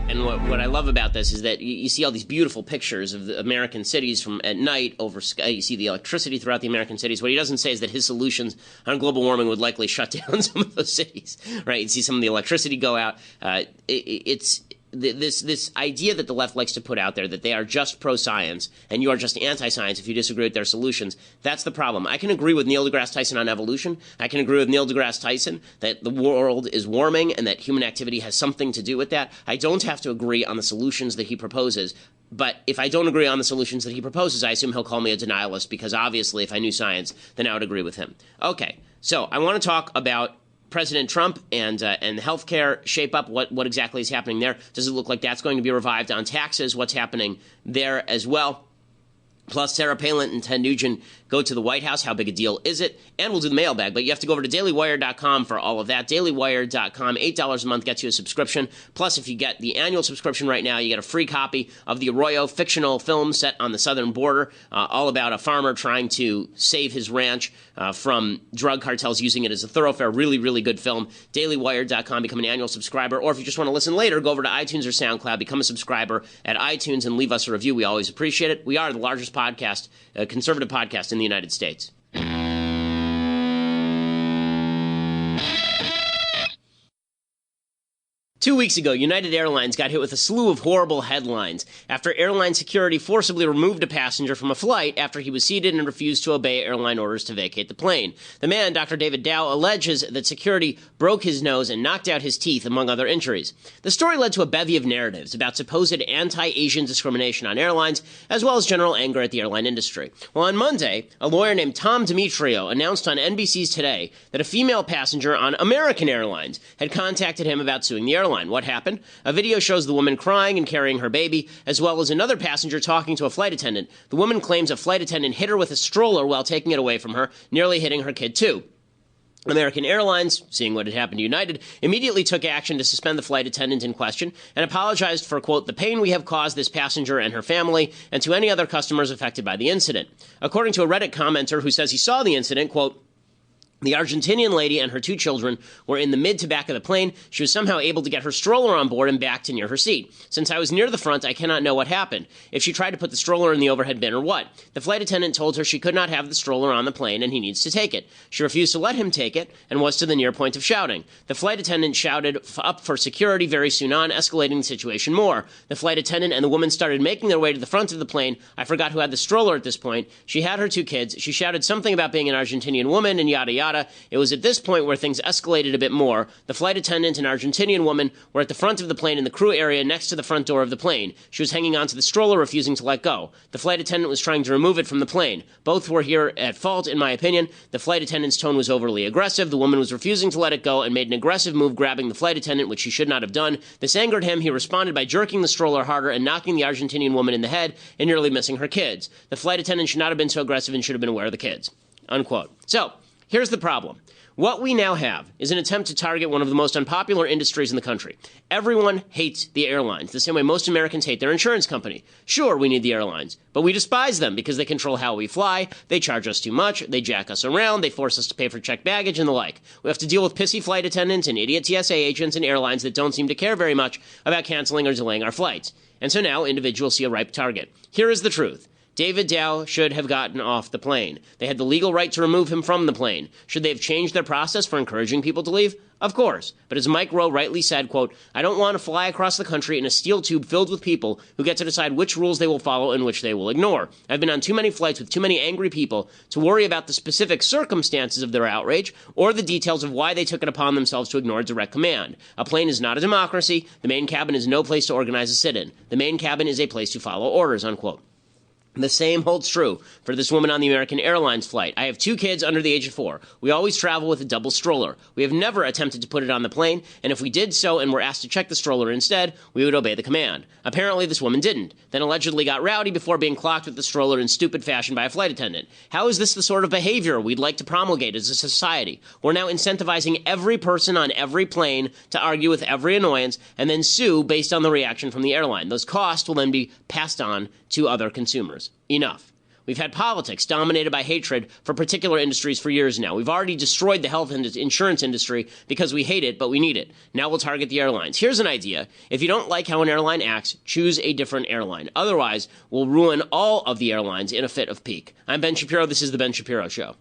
[SPEAKER 1] And what I love about this is that you see all these beautiful pictures of the American cities from at night over sky. You see the electricity throughout the American cities. What he doesn't say is that his solutions on global warming would likely shut down some of those cities, right? You see some of the electricity go out. It's this idea that the left likes to put out there that they are just pro-science and you are just anti-science if you disagree with their solutions. That's the problem. I can agree with Neil deGrasse Tyson on evolution. I can agree with Neil deGrasse Tyson that the world is warming and that human activity has something to do with that. I don't have to agree on the solutions that he proposes. But if I don't agree on the solutions that he proposes, I assume he'll call me a denialist, because obviously if I knew science, then I would agree with him. Okay, so I want to talk about President Trump and healthcare shape up. What exactly is happening there? Does it look like that's going to be revived on taxes? What's happening there as well? Plus, Sarah Palin and Ted Nugent go to the White House. How big a deal is it? And we'll do the mailbag, but you have to go over to dailywire.com for all of that. Dailywire.com, $8 a month gets you a subscription. Plus, if you get the annual subscription right now, you get a free copy of the Arroyo fictional film set on the southern border, all about a farmer trying to save his ranch from drug cartels using it as a thoroughfare. Really, really good film. Dailywire.com, become an annual subscriber. Or if you just want to listen later, go over to iTunes or SoundCloud, become a subscriber at iTunes, and leave us a review. We always appreciate it. We are the largest podcast, conservative podcast in the United States. 2 weeks ago, United Airlines got hit with a slew of horrible headlines after airline security forcibly removed a passenger from a flight after he was seated and refused to obey airline orders to vacate the plane. The man, Dr. David Dow, alleges that security broke his nose and knocked out his teeth, among other injuries. The story led to a bevy of narratives about supposed anti-Asian discrimination on airlines, as well as general anger at the airline industry. Well, on Monday, a lawyer named Tom Demetrio announced on NBC's Today that a female passenger on American Airlines had contacted him about suing the airline. What happened? A video shows the woman crying and carrying her baby, as well as another passenger talking to a flight attendant. The woman claims a flight attendant hit her with a stroller while taking it away from her, nearly hitting her kid too. American Airlines, seeing what had happened to United, immediately took action to suspend the flight attendant in question and apologized for, quote, the pain we have caused this passenger and her family and to any other customers affected by the incident. According to a Reddit commenter who says he saw the incident, quote, the Argentinian lady and her 2 children were in the mid to back of the plane. She was somehow able to get her stroller on board and back to near her seat. Since I was near the front, I cannot know what happened, if she tried to put the stroller in the overhead bin or what. The flight attendant told her she could not have the stroller on the plane and he needs to take it. She refused to let him take it and was to the near point of shouting. The flight attendant shouted up for security very soon on, escalating the situation more. The flight attendant and the woman started making their way to the front of the plane. I forgot who had the stroller at this point. She had her 2 kids. She shouted something about being an Argentinian woman and yada yada. It was at this point where things escalated a bit more. The flight attendant and Argentinian woman were at the front of the plane in the crew area next to the front door of the plane. She was hanging onto the stroller, refusing to let go. The flight attendant was trying to remove it from the plane. Both were here at fault, in my opinion. The flight attendant's tone was overly aggressive. The woman was refusing to let it go and made an aggressive move, grabbing the flight attendant, which she should not have done. This angered him. He responded by jerking the stroller harder and knocking the Argentinian woman in the head and nearly missing her kids. The flight attendant should not have been so aggressive and should have been aware of the kids. Unquote. So, Here's the problem. What we now have is an attempt to target one of the most unpopular industries in the country. Everyone hates the airlines, the same way most Americans hate their insurance company. Sure, we need the airlines, but we despise them because they control how we fly, they charge us too much, they jack us around, they force us to pay for checked baggage and the like. We have to deal with pissy flight attendants and idiot TSA agents and airlines that don't seem to care very much about canceling or delaying our flights. And so now individuals see a ripe target. Here is the truth. David Dow should have gotten off the plane. They had the legal right to remove him from the plane. Should they have changed their process for encouraging people to leave? Of course. But as Mike Rowe rightly said, quote, I don't want to fly across the country in a steel tube filled with people who get to decide which rules they will follow and which they will ignore. I've been on too many flights with too many angry people to worry about the specific circumstances of their outrage or the details of why they took it upon themselves to ignore direct command. A plane is not a democracy. The main cabin is no place to organize a sit-in. The main cabin is a place to follow orders, unquote. The same holds true for this woman on the American Airlines flight. I have 2 kids under the age of 4. We always travel with a double stroller. We have never attempted to put it on the plane, and if we did so and were asked to check the stroller instead, we would obey the command. Apparently, this woman didn't, then allegedly got rowdy before being clocked with the stroller in stupid fashion by a flight attendant. How is this the sort of behavior we'd like to promulgate as a society? We're now incentivizing every person on every plane to argue with every annoyance and then sue based on the reaction from the airline. Those costs will then be passed on to other consumers. Enough. We've had politics dominated by hatred for particular industries for years now. We've already destroyed the health and insurance industry because we hate it, but we need it. Now we'll target the airlines. Here's an idea. If you don't like how an airline acts, choose a different airline. Otherwise, we'll ruin all of the airlines in a fit of pique. I'm Ben Shapiro. This is The Ben Shapiro Show.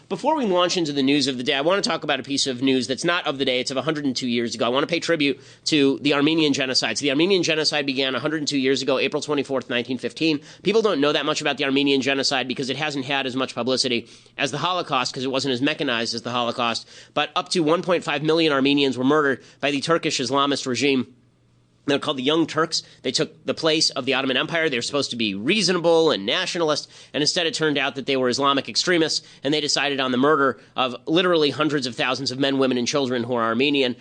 [SPEAKER 1] Before we launch into the news of the day, I want to talk about a piece of news that's not of the day. It's of 102 years ago. I want to pay tribute to the Armenian genocide. So the Armenian genocide began 102 years ago, April 24th, 1915. People don't know that much about the Armenian genocide because it hasn't had as much publicity as the Holocaust because it wasn't as mechanized as the Holocaust. But up to 1.5 million Armenians were murdered by the Turkish Islamist regime. They're called the Young Turks. They took the place of the Ottoman Empire. They were supposed to be reasonable and nationalist, and instead it turned out that they were Islamic extremists, and they decided on the murder of literally hundreds of thousands of men, women, and children who are Armenian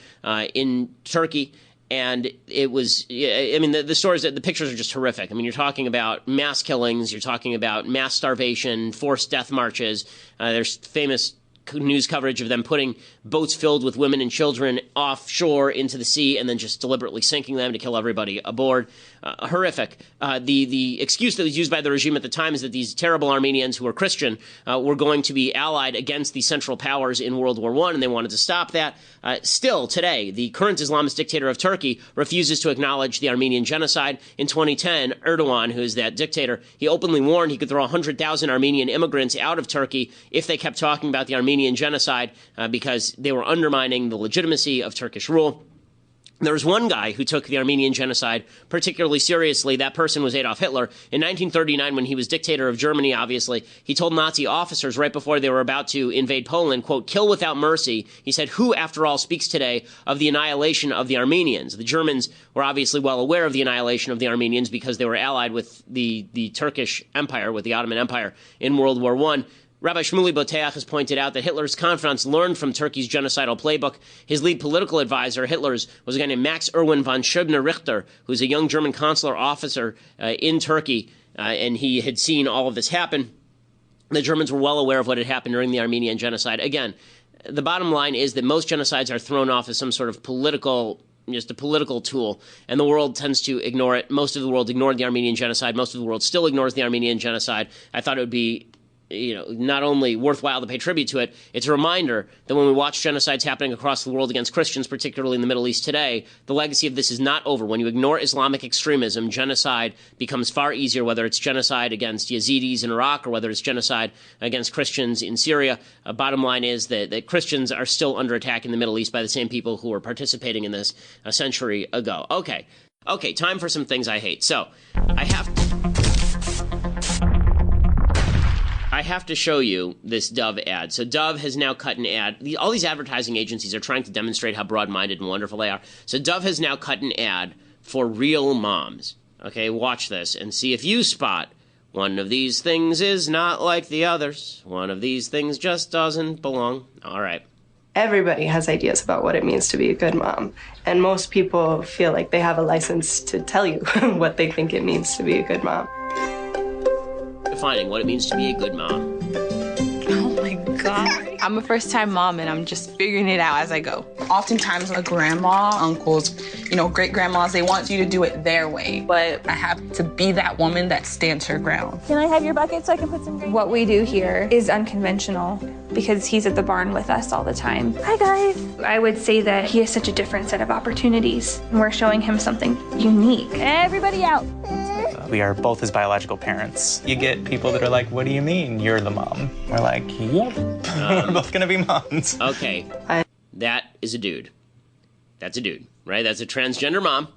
[SPEAKER 1] in Turkey. And it was, I mean, the stories, the pictures are just horrific. I mean, you're talking about mass killings. You're talking about mass starvation, forced death marches. There's famous news coverage of them putting boats filled with women and children offshore into the sea and then just deliberately sinking them to kill everybody aboard. Horrific. The excuse that was used by the regime at the time is that these terrible Armenians who were Christian were going to be allied against the Central Powers in World War I, and they wanted to stop that. Still, today, the current Islamist dictator of Turkey refuses to acknowledge the Armenian genocide. In 2010, Erdogan, who is that dictator, he openly warned he could throw 100,000 Armenian immigrants out of Turkey if they kept talking about the Armenian genocide because they were undermining the legitimacy of Turkish rule. There was one guy who took the Armenian genocide particularly seriously. That person was Adolf Hitler. In 1939, when he was dictator of Germany, obviously, he told Nazi officers right before they were about to invade Poland, quote, kill without mercy. He said, who, after all, speaks today of the annihilation of the Armenians? The Germans were obviously well aware of the annihilation of the Armenians because they were allied with the Turkish Empire, with the Ottoman Empire in World War I. Rabbi Shmuley Boteach has pointed out that Hitler's confidants learned from Turkey's genocidal playbook. His lead political advisor, Hitler's, was a guy named Max Erwin von Schöbner-Richter, who's a young German consular officer in Turkey, and he had seen all of this happen. The Germans were well aware of what had happened during the Armenian genocide. Again, the bottom line is that most genocides are thrown off as some sort of just a political tool, and the world tends to ignore it. Most of the world ignored the Armenian genocide. Most of the world still ignores the Armenian genocide. I thought it would be not only worthwhile to pay tribute to it, it's a reminder that when we watch genocides happening across the world against Christians, particularly in the Middle East today, the legacy of this is not over. When you ignore Islamic extremism, genocide becomes far easier, whether it's genocide against Yazidis in Iraq or whether it's genocide against Christians in Syria. Bottom line is that Christians are still under attack in the Middle East by the same people who were participating in this a century ago. Okay, time for some things I hate. So, I I have to show you this Dove ad. So Dove has now cut an ad. All these advertising agencies are trying to demonstrate how broad-minded and wonderful they are. So Dove has now cut an ad for real moms. Okay, watch this and see if you spot one of these things is not like the others. One of these things just doesn't belong. All right.
[SPEAKER 9] Everybody has ideas about what it means to be a good mom, and most people feel like they have a license to tell you what they think it means to be a good mom.
[SPEAKER 1] Defining what it means to be a good mom.
[SPEAKER 10] Oh my God. I'm a first-time mom, and I'm just figuring it out as I go. Oftentimes, a grandma, uncles, great-grandmas, they want you to do it their way, but I have to be that woman that stands her ground.
[SPEAKER 11] Can I have your bucket so I can put some green? What we do here is unconventional because he's at the barn with us all the time. Hi, guys. I would say that he has such a different set of opportunities, and we're showing him something unique. Everybody out.
[SPEAKER 12] We are both his biological parents. You get people that are like, what do you mean you're the mom? We're like, yep, we're both gonna be moms.
[SPEAKER 1] Okay, that is a dude. That's a dude, right? That's a transgender mom,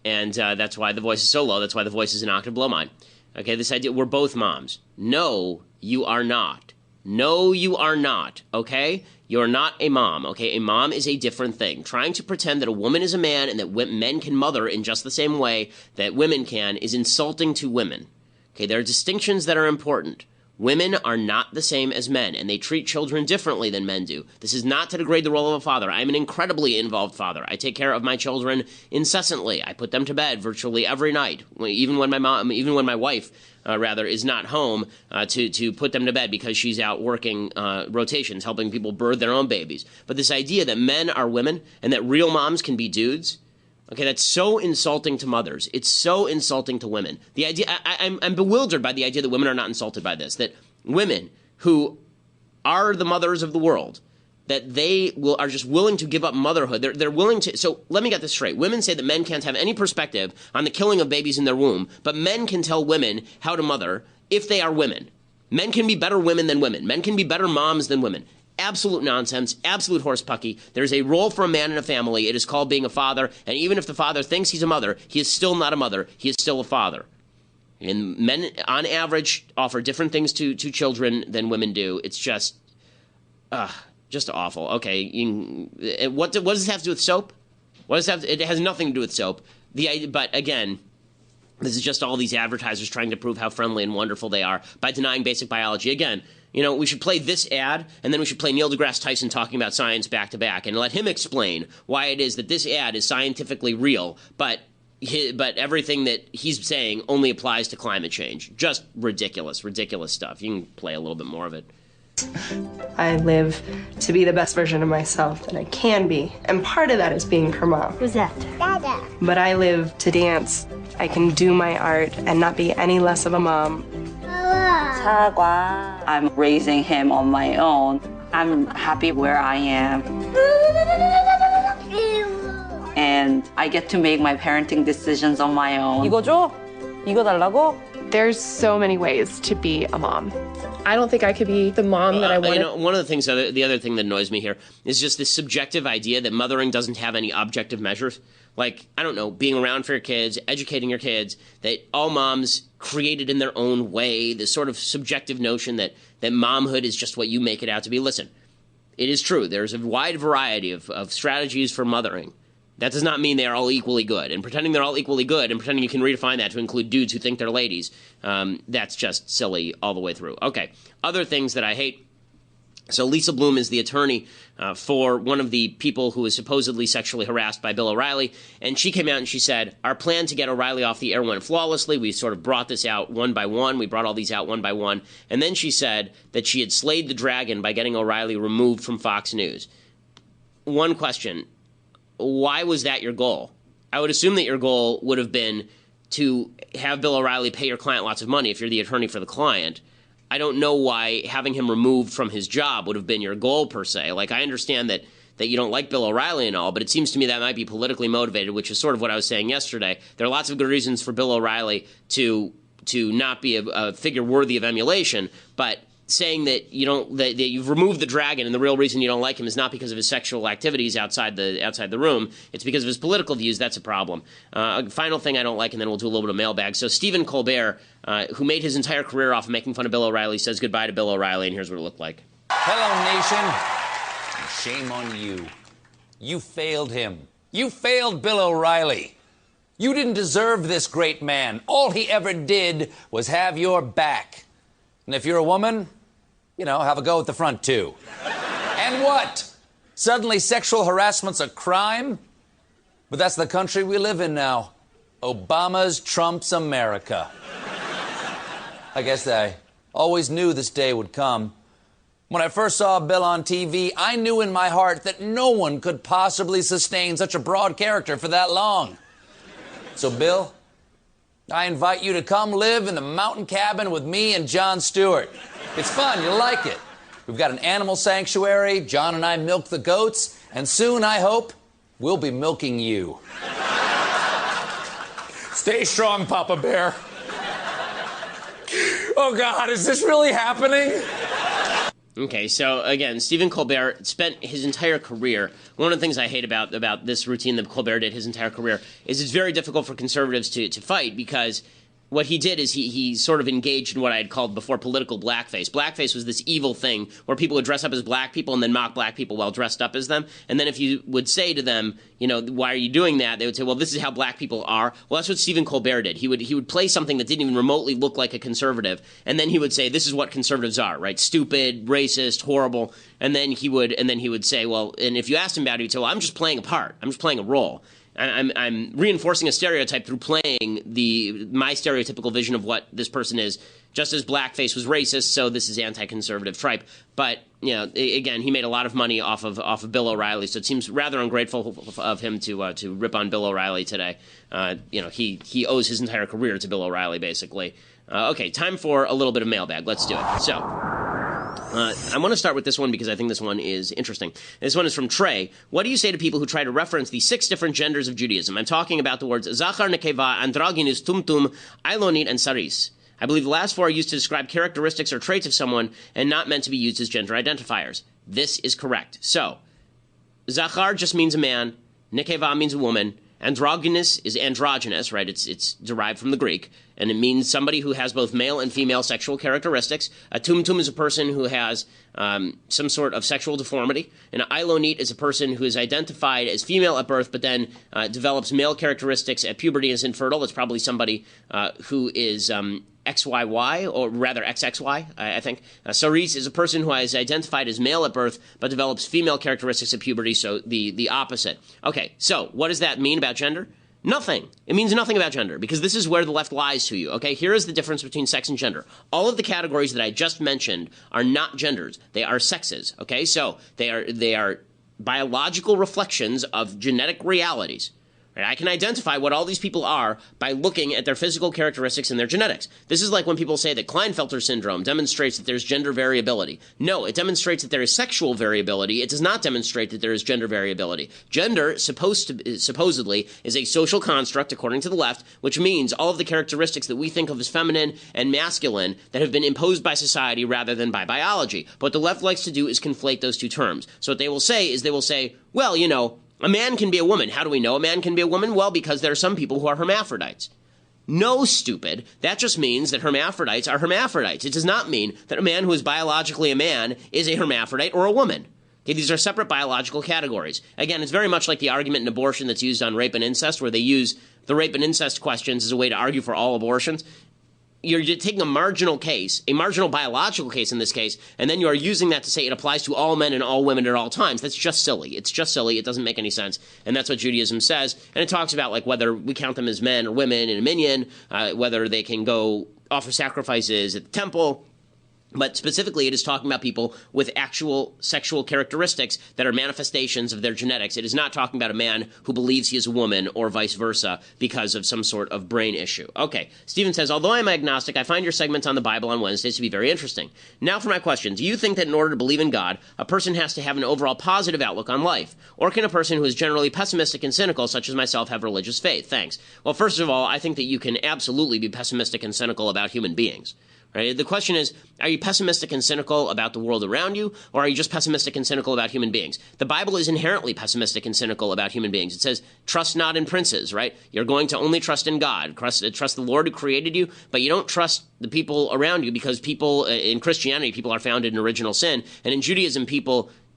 [SPEAKER 1] and that's why the voice is so low. That's why the voice is an octave below mine. Okay, this idea, we're both moms. No, you are not. No, you are not, okay? You're not a mom, okay? A mom is a different thing. Trying to pretend that a woman is a man and that men can mother in just the same way that women can is insulting to women. Okay, there are distinctions that are important. Women are not the same as men, and they treat children differently than men do. This is not to degrade the role of a father. I'm an incredibly involved father. I take care of my children incessantly. I put them to bed virtually every night, even when my wife is not home to put them to bed because she's out working rotations, helping people birth their own babies. But this idea that men are women and that real moms can be dudes, okay, that's so insulting to mothers. It's so insulting to women. The idea, I'm bewildered by the idea that women are not insulted by this, that women who are the mothers of the world, that they are just willing to give up motherhood. They're willing to. So let me get this straight. Women say that men can't have any perspective on the killing of babies in their womb, but men can tell women how to mother if they are women. Men can be better women than women. Men can be better moms than women. Absolute nonsense, absolute horsepucky. There's a role for a man in a family. It is called being a father, and even if the father thinks he's a mother, he is still not a mother. He is still a father. And men, on average, offer different things to children than women do. It's just awful. Okay, what does this have to do with soap? It has nothing to do with soap. But again, this is just all these advertisers trying to prove how friendly and wonderful they are by denying basic biology. Again, we should play this ad, and then we should play Neil deGrasse Tyson talking about science back to back, and let him explain why it is that this ad is scientifically real, but everything that he's saying only applies to climate change. Just ridiculous stuff. You can play a little bit more of it.
[SPEAKER 9] I live to be the best version of myself that I can be, and part of that is being her mom.
[SPEAKER 11] Who's that?
[SPEAKER 9] Dada. But I live to dance. I can do my art and not be any less of a mom.
[SPEAKER 13] 사과. I'm raising him on my own. I'm happy where I am. And I get to make my parenting decisions on my own.
[SPEAKER 10] 이거 줘? 이거 달라고?
[SPEAKER 14] There's so many ways to be a mom. I don't think I could be the mom that I want.
[SPEAKER 1] One of the things, the other thing that annoys me here is just this subjective idea that mothering doesn't have any objective measures. Like, I don't know, being around for your kids, educating your kids, that all moms created in their own way, this sort of subjective notion that momhood is just what you make it out to be. Listen, it is true. There's a wide variety of strategies for mothering. That does not mean they are all equally good. And pretending they're all equally good and pretending you can redefine that to include dudes who think they're ladies, that's just silly all the way through. Okay, other things that I hate. So Lisa Bloom is the attorney for one of the people who was supposedly sexually harassed by Bill O'Reilly. And she came out and she said, our plan to get O'Reilly off the air went flawlessly. We sort of brought this out one by one. We brought all these out one by one. And then she said that she had slayed the dragon by getting O'Reilly removed from Fox News. One question. Why was that your goal? I would assume that your goal would have been to have Bill O'Reilly pay your client lots of money if you're the attorney for the client. I don't know why having him removed from his job would have been your goal, per se. Like, I understand that you don't like Bill O'Reilly and all, but it seems to me that might be politically motivated, which is sort of what I was saying yesterday. There are lots of good reasons for Bill O'Reilly to not be a figure worthy of emulation, but saying that that you've removed the dragon, and the real reason you don't like him is not because of his sexual activities outside the room. It's because of his political views. That's a problem. Final thing I don't like, and then we'll do a little bit of mailbag. So Stephen Colbert, who made his entire career off of making fun of Bill O'Reilly, says goodbye to Bill O'Reilly, and here's what it looked like.
[SPEAKER 15] Hello, nation. Shame on you. You failed him. You failed Bill O'Reilly. You didn't deserve this great man. All he ever did was have your back. And if you're a woman, have a go at the front, too. And what? Suddenly sexual harassment's a crime? But that's the country we live in now. Obama's Trump's America. I guess I always knew this day would come. When I first saw Bill on TV, I knew in my heart that no one could possibly sustain such a broad character for that long. So, Bill, I invite you to come live in the mountain cabin with me and Jon Stewart. It's fun. You'll like it. We've got an animal sanctuary. John and I milk the goats. And soon, I hope, we'll be milking you. Stay strong, Papa Bear. Oh, God, is this really happening?
[SPEAKER 1] Okay, so again, Stephen Colbert spent his entire career. One of the things I hate about this routine that Colbert did his entire career is it's very difficult for conservatives to fight, because what he did is he sort of engaged in what I had called before political blackface. Blackface was this evil thing where people would dress up as black people and then mock black people while dressed up as them. And then if you would say to them, why are you doing that? They would say, well, this is how black people are. Well, that's what Stephen Colbert did. He would play something that didn't even remotely look like a conservative, and then he would say, this is what conservatives are, right? Stupid, racist, horrible. And then he would say, well, and if you asked him about it, he'd say, well, I'm just playing a part. I'm just playing a role. I'm reinforcing a stereotype through playing my stereotypical vision of what this person is. Just as blackface was racist, so this is anti-conservative tripe. But again, he made a lot of money off of Bill O'Reilly, so it seems rather ungrateful of him to rip on Bill O'Reilly today. He owes his entire career to Bill O'Reilly, basically. Okay, time for a little bit of mailbag. Let's do it. So, I want to start with this one because I think this one is interesting. This one is from Trey. What do you say to people who try to reference the 6 different genders of Judaism? I'm talking about the words Zachar, Nekeva, Androgynous, Tumtum, Ailonit, and Saris. I believe the last 4 are used to describe characteristics or traits of someone and not meant to be used as gender identifiers. This is correct. So, Zachar just means a man, Nekeva means a woman, androgynous is androgynous, right? It's derived from the Greek, and it means somebody who has both male and female sexual characteristics. A tumtum is a person who has some sort of sexual deformity. An ailonit is a person who is identified as female at birth, but then develops male characteristics at puberty and is infertile. It's probably somebody who is XYY, or rather XXY, I think. Saris is a person who is identified as male at birth, but develops female characteristics at puberty, so the opposite. Okay, so what does that mean about gender? Nothing. It means nothing about gender, because this is where the left lies to you, okay? Here is the difference between sex and gender. All of the categories that I just mentioned are not genders. They are sexes, okay? So they are biological reflections of genetic realities. I can identify what all these people are by looking at their physical characteristics and their genetics. This is like when people say that Klinefelter syndrome demonstrates that there's gender variability. No, it demonstrates that there is sexual variability. It does not demonstrate that there is gender variability. Gender, supposedly, is a social construct, according to the left, which means all of the characteristics that we think of as feminine and masculine that have been imposed by society rather than by biology. But what the left likes to do is conflate those two terms. So what they will say is well, a man can be a woman. How do we know a man can be a woman? Well, because there are some people who are hermaphrodites. No, stupid. That just means that hermaphrodites are hermaphrodites. It does not mean that a man who is biologically a man is a hermaphrodite or a woman. Okay, these are separate biological categories. Again, it's very much like the argument in abortion that's used on rape and incest, where they use the rape and incest questions as a way to argue for all abortions. You're taking a marginal case, a marginal biological case in this case, and then you are using that to say it applies to all men and all women at all times. That's just silly. It's just silly. It doesn't make any sense. And that's what Judaism says. And it talks about whether we count them as men or women in a minyan, whether they can go offer sacrifices at the temple. But specifically, it is talking about people with actual sexual characteristics that are manifestations of their genetics. It is not talking about a man who believes he is a woman or vice versa because of some sort of brain issue. Okay, Stephen says, although I'm agnostic, I find your segments on the Bible on Wednesdays to be very interesting. Now for my question. Do you think that in order to believe in God, a person has to have an overall positive outlook on life? Or can a person who is generally pessimistic and cynical, such as myself, have religious faith? Thanks. Well, first of all, I think that you can absolutely be pessimistic and cynical about human beings. Right? The question is, are you pessimistic and cynical about the world around you, or are you just pessimistic and cynical about human beings? The Bible is inherently pessimistic and cynical about human beings. It says, trust not in princes, right? You're going to only trust in God. Trust the Lord who created you, but you don't trust the people around you, because people, in Christianity, people are founded in original sin, and in Judaism,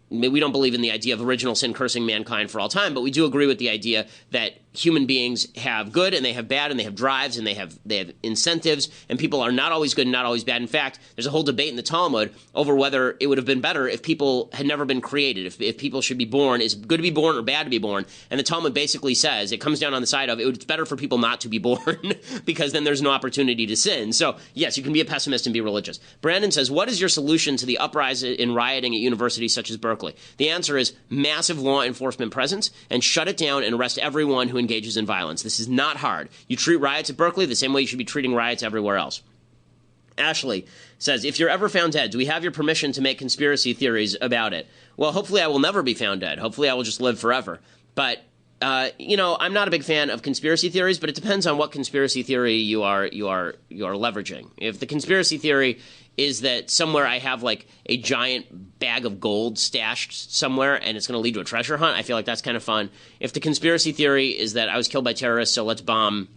[SPEAKER 1] we don't believe in the idea of original sin cursing mankind for all time, but we do agree with the idea that human beings have good and they have bad, and they have drives and they have incentives, and people are not always good and not always bad. In fact, there's a whole debate in the Talmud over whether it would have been better if people had never been created, if people should be born. Is it good to be born or bad to be born? And the Talmud basically says, it comes down on the side of it's better for people not to be born because then there's no opportunity to sin. So yes, you can be a pessimist and be religious. Brandon says, what is your solution to the uprising in rioting at universities such as Berkeley? The answer is massive law enforcement presence, and shut it down and arrest everyone who engages in violence. This is not hard. You treat riots at Berkeley the same way you should be treating riots everywhere else. Ashley says, if you're ever found dead, do we have your permission to make conspiracy theories about it? Well, hopefully I will never be found dead. Hopefully I will just live forever. But I'm not a big fan of conspiracy theories, but it depends on what conspiracy theory you are leveraging. If the conspiracy theory is that somewhere I have like a giant bag of gold stashed somewhere and it's going to lead to a treasure hunt, I feel like that's kind of fun. If the conspiracy theory is that I was killed by terrorists, so let's bomb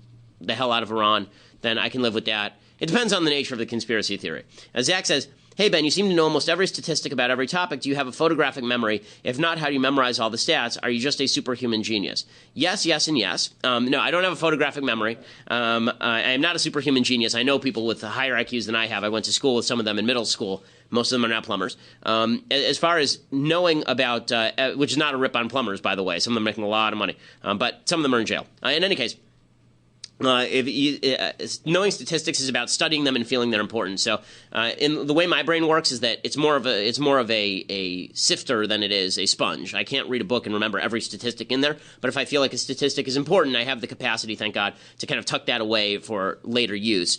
[SPEAKER 1] the hell out of Iran, then I can live with that. It depends on the nature of the conspiracy theory. Zach says, hey, Ben, you seem to know almost every statistic about every topic. Do you have a photographic memory? If not, how do you memorize all the stats? Are you just a superhuman genius? Yes, yes, and yes. No, I don't have a photographic memory. I am not a superhuman genius. I know people with higher IQs than I have. I went to school with some of them in middle school. Most of them are now plumbers. As far as knowing about, which is not a rip on plumbers, by the way. Some of them are making a lot of money, but some of them are in jail. In any case, knowing statistics is about studying them and feeling they're important. So, in the way my brain works is that it's more of a sifter than it is a sponge. I can't read a book and remember every statistic in there, but if I feel like a statistic is important, I have the capacity, thank God, to kind of tuck that away for later use.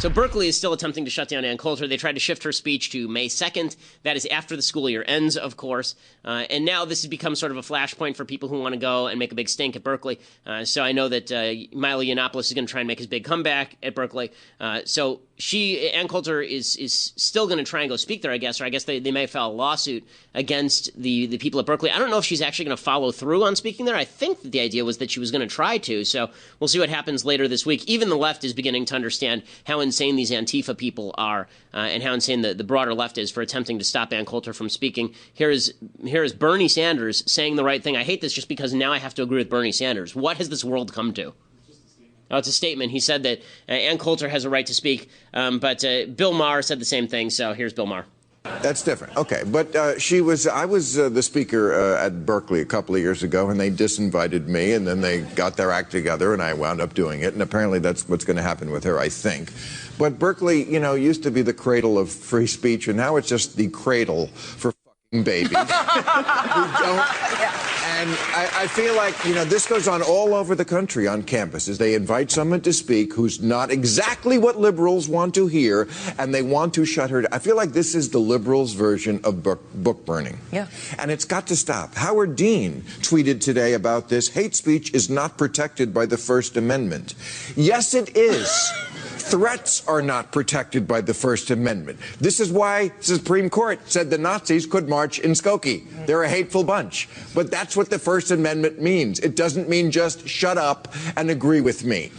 [SPEAKER 1] So Berkeley is still attempting to shut down Ann Coulter. They tried to shift her speech to May 2nd. That is after the school year ends, of course. And now this has become sort of a flashpoint for people who want to go and make a big stink at Berkeley. So I know that Milo Yiannopoulos is going to try and make his big comeback at Berkeley. So Ann Coulter is still going to try and go speak there, I guess, or I guess they may file a lawsuit against the people at Berkeley. I don't know if she's actually going to follow through on speaking there. I think that the idea was that she was going to try to, so we'll see what happens later this week. Even the left is beginning to understand how insane these Antifa people are and how insane the broader left is for attempting to stop Ann Coulter from speaking. Here is Bernie Sanders saying the right thing. I hate this just because now I have to agree with Bernie Sanders. What has this world come to? Oh, it's a statement. He said that Ann Coulter has a right to speak, but Bill Maher said the same thing, so here's Bill Maher.
[SPEAKER 16] That's different. Okay, but I was the speaker at Berkeley a couple of years ago, and they disinvited me, and then they got their act together, and I wound up doing it, and apparently that's what's going to happen with her, I think. But Berkeley, used to be the cradle of free speech, and now it's just the cradle for fucking babies who don't. And I feel like, this goes on all over the country on campuses. They invite someone to speak who's not exactly what liberals want to hear, and they want to shut her down. I feel like this is the liberals' version of book burning. Yeah. And it's got to stop. Howard Dean tweeted today about this. Hate speech is not protected by the First Amendment. Yes, it is. Threats are not protected by the First Amendment. This is why the Supreme Court said the Nazis could march in Skokie. They're a hateful bunch. But that's what the First Amendment means. It doesn't mean just shut up and agree with me.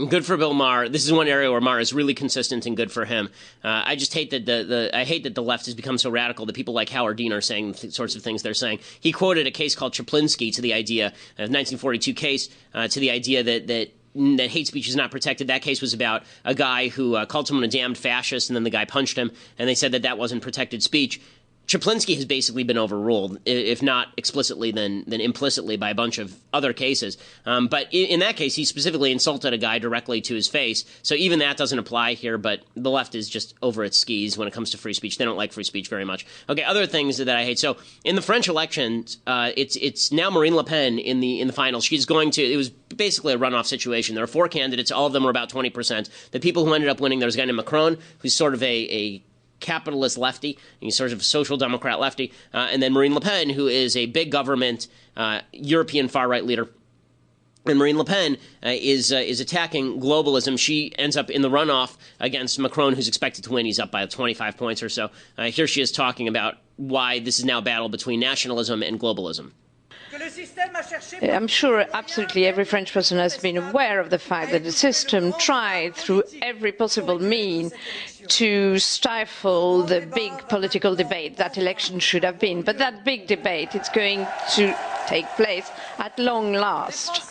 [SPEAKER 1] Good for Bill Maher. This is one area where Maher is really consistent and good for him. I just hate that the left has become so radical that people like Howard Dean are saying the sorts of things they're saying. He quoted a case called Chaplinsky to the idea, a 1942 case, to the idea that hate speech is not protected. That case was about a guy who called someone a damned fascist, and then the guy punched him, and they said that wasn't protected speech. Chaplinsky has basically been overruled, if not explicitly, then implicitly by a bunch of other cases. But in that case, he specifically insulted a guy directly to his face. So even that doesn't apply here, but the left is just over its skis when it comes to free speech. They don't like free speech very much. Okay, other things that I hate. So in the French elections, it's now Marine Le Pen in the final. She's going to, it was basically a runoff situation. There are 4 candidates. All of them were about 20%. The people who ended up winning, there's a guy named Macron, who's sort of a capitalist lefty, he's sort of a social democrat lefty, and then Marine Le Pen, who is a big government European far-right leader. And Marine Le Pen is attacking globalism. She ends up in the runoff against Macron, who's expected to win. He's up by 25 points or so. Here she is talking about why this is now a battle between nationalism and globalism.
[SPEAKER 17] I'm sure absolutely every French person has been aware of the fact that the system tried through every possible means to stifle the big political debate that election should have been. But that big debate is going to take place at long last.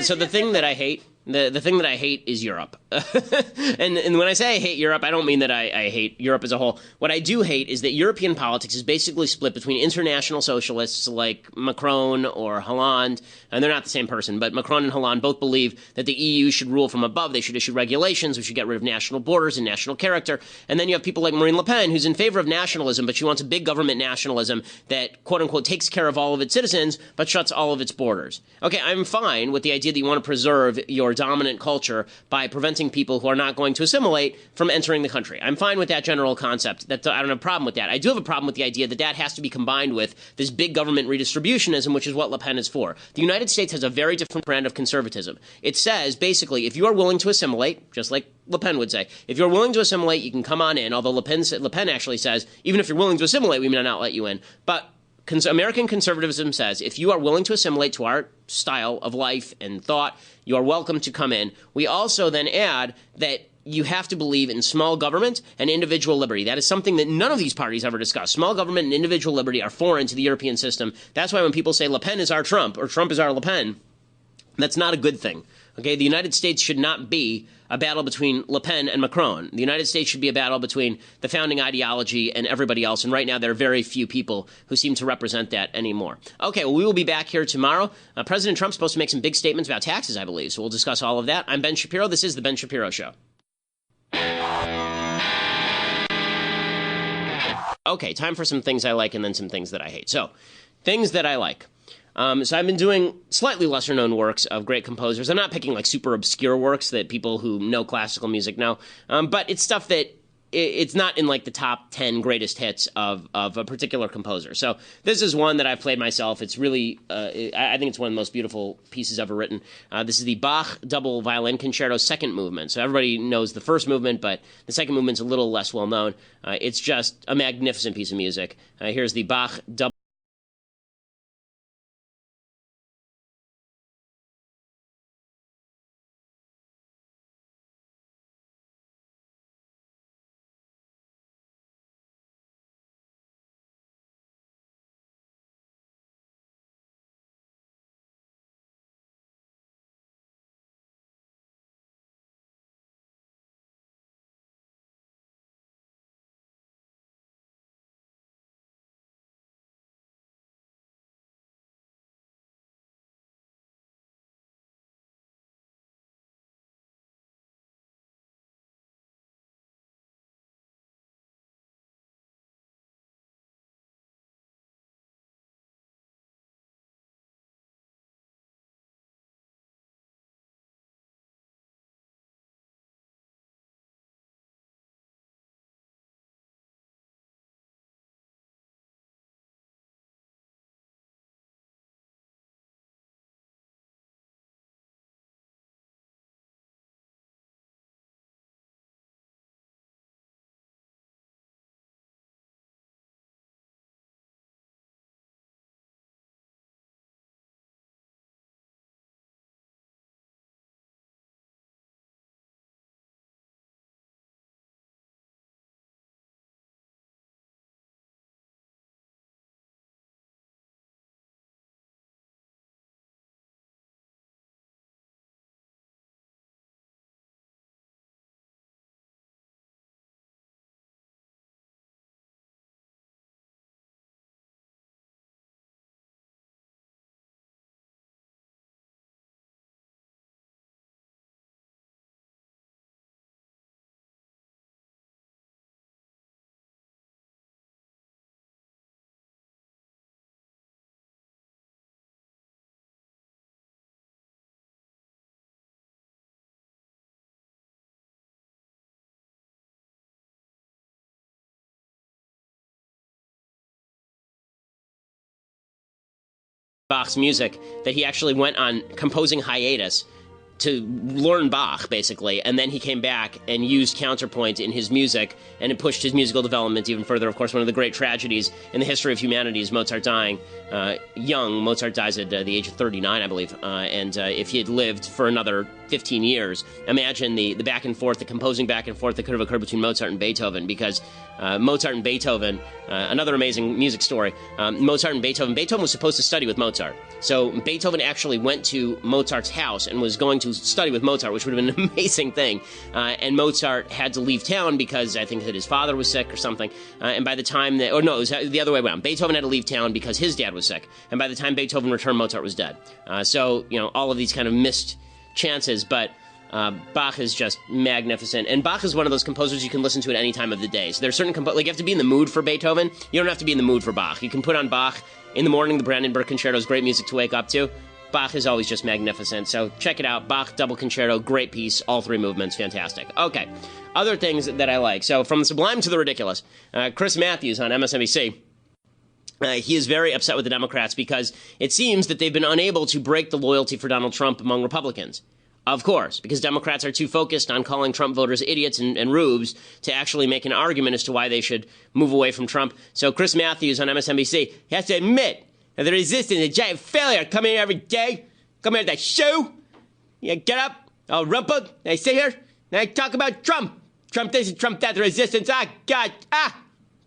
[SPEAKER 1] So the thing that I hate, the thing that I hate is Europe. and when I say I hate Europe, I don't mean that I hate Europe as a whole. What I do hate is that European politics is basically split between international socialists like Macron or Hollande, and they're not the same person, but Macron and Hollande both believe that the EU should rule from above. They should issue regulations. We should get rid of national borders and national character. And then you have people like Marine Le Pen, who's in favor of nationalism, but she wants a big government nationalism that, quote unquote, takes care of all of its citizens, but shuts all of its borders. Okay, I'm fine with the idea that you want to preserve your dominant culture by preventing people who are not going to assimilate from entering the country. I'm fine with that general concept. I don't have a problem with that. I do have a problem with the idea that that has to be combined with this big government redistributionism, which is what Le Pen is for. The United States has a very different brand of conservatism. It says, basically, if you are willing to assimilate, just like Le Pen would say, if you're willing to assimilate, you can come on in, although Le Pen actually says, even if you're willing to assimilate, we may not let you in. But American conservatism says if you are willing to assimilate to our style of life and thought, you are welcome to come in. We also then add that you have to believe in small government and individual liberty. That is something that none of these parties ever discuss. Small government and individual liberty are foreign to the European system. That's why when people say Le Pen is our Trump or Trump is our Le Pen, that's not a good thing. Okay, the United States should not be a battle between Le Pen and Macron. The United States should be a battle between the founding ideology and everybody else. And right now, there are very few people who seem to represent that anymore. Okay, well, we will be back here tomorrow. President Trump's supposed to make some big statements about taxes, I believe. So we'll discuss all of that. I'm Ben Shapiro. This is The Ben Shapiro Show. Okay, time for some things I like and then some things that I hate. So, things that I like. So I've been doing slightly lesser-known works of great composers. I'm not picking like super obscure works that people who know classical music know, but it's stuff that it's not in like the top 10 greatest hits of a particular composer. So this is one that I've played myself. It's really, I think it's one of the most beautiful pieces ever written. This is the Bach Double Violin Concerto second movement. So everybody knows the first movement, but the second movement's a little less well known. It's just a magnificent piece of music. Here's the Bach Double Bach's music that he actually went on composing hiatus to learn Bach, basically, and then he came back and used counterpoint in his music, and it pushed his musical development even further. Of course, one of the great tragedies in the history of humanity is Mozart dying young. Mozart dies at the age of 39, I believe, and if he had lived for another 15 years, imagine the back and forth, the composing back and forth that could have occurred between Mozart and Beethoven, because Mozart and Beethoven, another amazing music story, Mozart and Beethoven was supposed to study with Mozart. So Beethoven actually went to Mozart's house and was going to study with Mozart, which would have been an amazing thing. And Mozart had to leave town because I think that his father was sick or something. And by the time that, or no, it was the other way around. Beethoven had to leave town because his dad was sick. And by the time Beethoven returned, Mozart was dead. So, all of these kind of missed chances, but Bach is just magnificent. And Bach is one of those composers you can listen to at any time of the day. So there's certain you have to be in the mood for Beethoven. You don't have to be in the mood for Bach. You can put on Bach in the morning. The Brandenburg Concerto is great music to wake up to. Bach is always just magnificent. So check it out. Bach Double Concerto, great piece. All three movements, fantastic. Okay, other things that I like. So from the sublime to the ridiculous, Chris Matthews on MSNBC. He is very upset with the Democrats because it seems that they've been unable to break the loyalty for Donald Trump among Republicans. Of course, because Democrats are too focused on calling Trump voters idiots and rubes to actually make an argument as to why they should move away from Trump. So Chris Matthews on MSNBC, he has to admit that the resistance is a giant failure. Come here every day, come here at that show, you get up, all rumpled, and I sit here, and I talk about Trump. Trump this and Trump that, the resistance,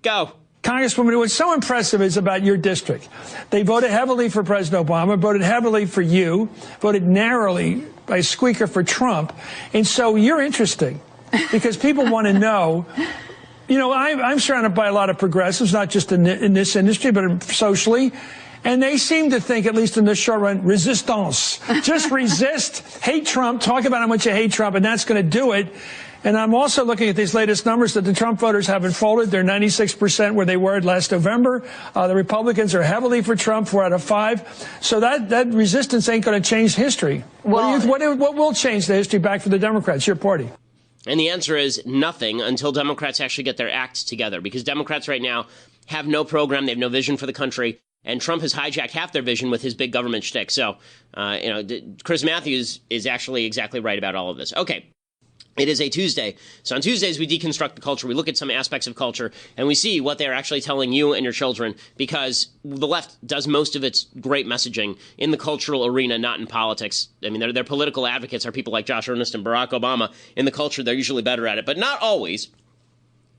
[SPEAKER 1] go.
[SPEAKER 18] Congresswoman, what's so impressive is about your district. They voted heavily for President Obama, voted heavily for you, voted narrowly by squeaker for Trump. And so you're interesting because people want to know, I'm surrounded by a lot of progressives, not just in this industry, but socially. And they seem to think, at least in the short run, resistance. Just resist, hate Trump, talk about how much you hate Trump, and that's going to do it. And I'm also looking at these latest numbers that the Trump voters haven't folded. They're 96% where they were last November. The Republicans are heavily for Trump, 4 out of 5. So that resistance ain't going to change history. Well, what will change the history back for the Democrats, your party?
[SPEAKER 1] And the answer is nothing until Democrats actually get their act together, because Democrats right now have no program. They have no vision for the country. And Trump has hijacked half their vision with his big government shtick. So, Chris Matthews is actually exactly right about all of this. Okay. It is a Tuesday. So on Tuesdays, we deconstruct the culture. We look at some aspects of culture, and we see what they're actually telling you and your children, because the left does most of its great messaging in the cultural arena, not in politics. I mean, their political advocates are people like Josh Earnest and Barack Obama. In the culture, they're usually better at it, but not always.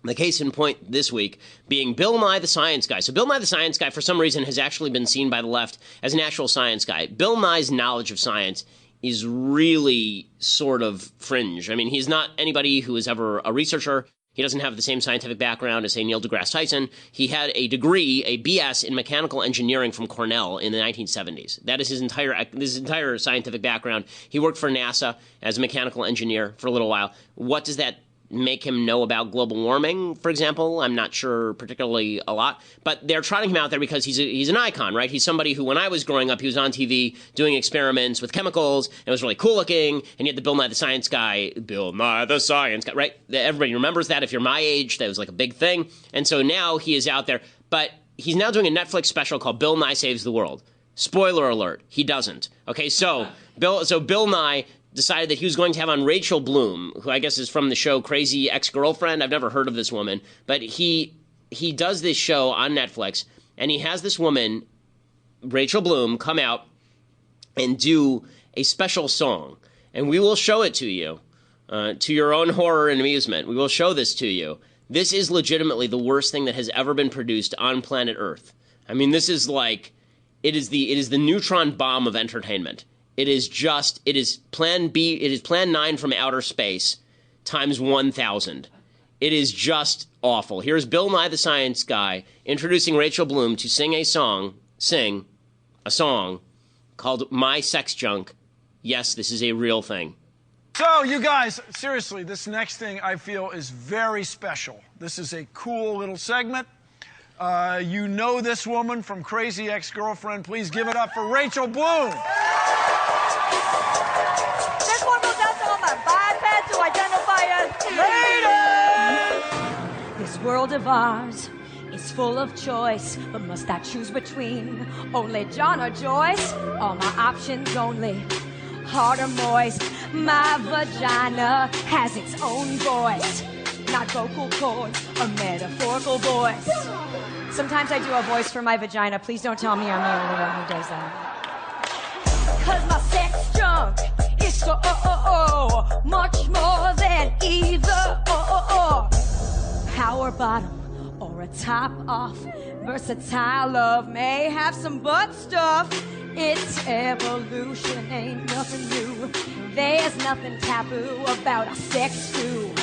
[SPEAKER 1] The case in point this week being Bill Nye the Science Guy. So Bill Nye the Science Guy, for some reason, has actually been seen by the left as an actual science guy. Bill Nye's knowledge of science is really sort of fringe. I mean, he's not anybody who is ever a researcher. He doesn't have the same scientific background as, say, Neil deGrasse Tyson. He had a degree, a BS in mechanical engineering from Cornell in the 1970s. That is his entire scientific background. He worked for NASA as a mechanical engineer for a little while. What does that make him know about global warming, for example? I'm not sure particularly a lot, but they're trotting him out there because he's an icon, right? He's somebody who, when I was growing up, he was on TV doing experiments with chemicals, and it was really cool looking, and yet the Bill Nye the Science Guy, right? Everybody remembers that. If you're my age, that was like a big thing. And so now he is out there, but he's now doing a Netflix special called Bill Nye Saves the World. Spoiler alert, he doesn't. Okay, so Bill Nye decided that he was going to have on Rachel Bloom, who I guess is from the show Crazy Ex-Girlfriend. I've never heard of this woman, but he does this show on Netflix, and he has this woman, Rachel Bloom, come out and do a special song, and we will show it to you, to your own horror and amusement. We will show this to you. This is legitimately the worst thing that has ever been produced on planet Earth. I mean, this is like, it is the neutron bomb of entertainment. It is Plan B, it is Plan 9 from outer space times 1,000. It is just awful. Here's Bill Nye the Science Guy introducing Rachel Bloom to sing a song called My Sex Junk. Yes, this is a real thing.
[SPEAKER 19] So, you guys, seriously, this next thing I feel is very special. This is a cool little segment. You know this woman from Crazy Ex-Girlfriend. Please give it up for Rachel Bloom.
[SPEAKER 20] This one goes out to all my bipeds who identify as ladies. This world of ours is full of choice, but must I choose between only John or Joyce? All my options only hard or moist. My vagina has its own voice, not vocal cords, a metaphorical voice. Sometimes I do a voice for my vagina. Please don't tell me I'm the only one who does that. 'Cause my sex junk is so much more than either power bottom or a top off. Versatile love may have some butt stuff. It's evolution, ain't nothing new. There's nothing taboo about a sex stew.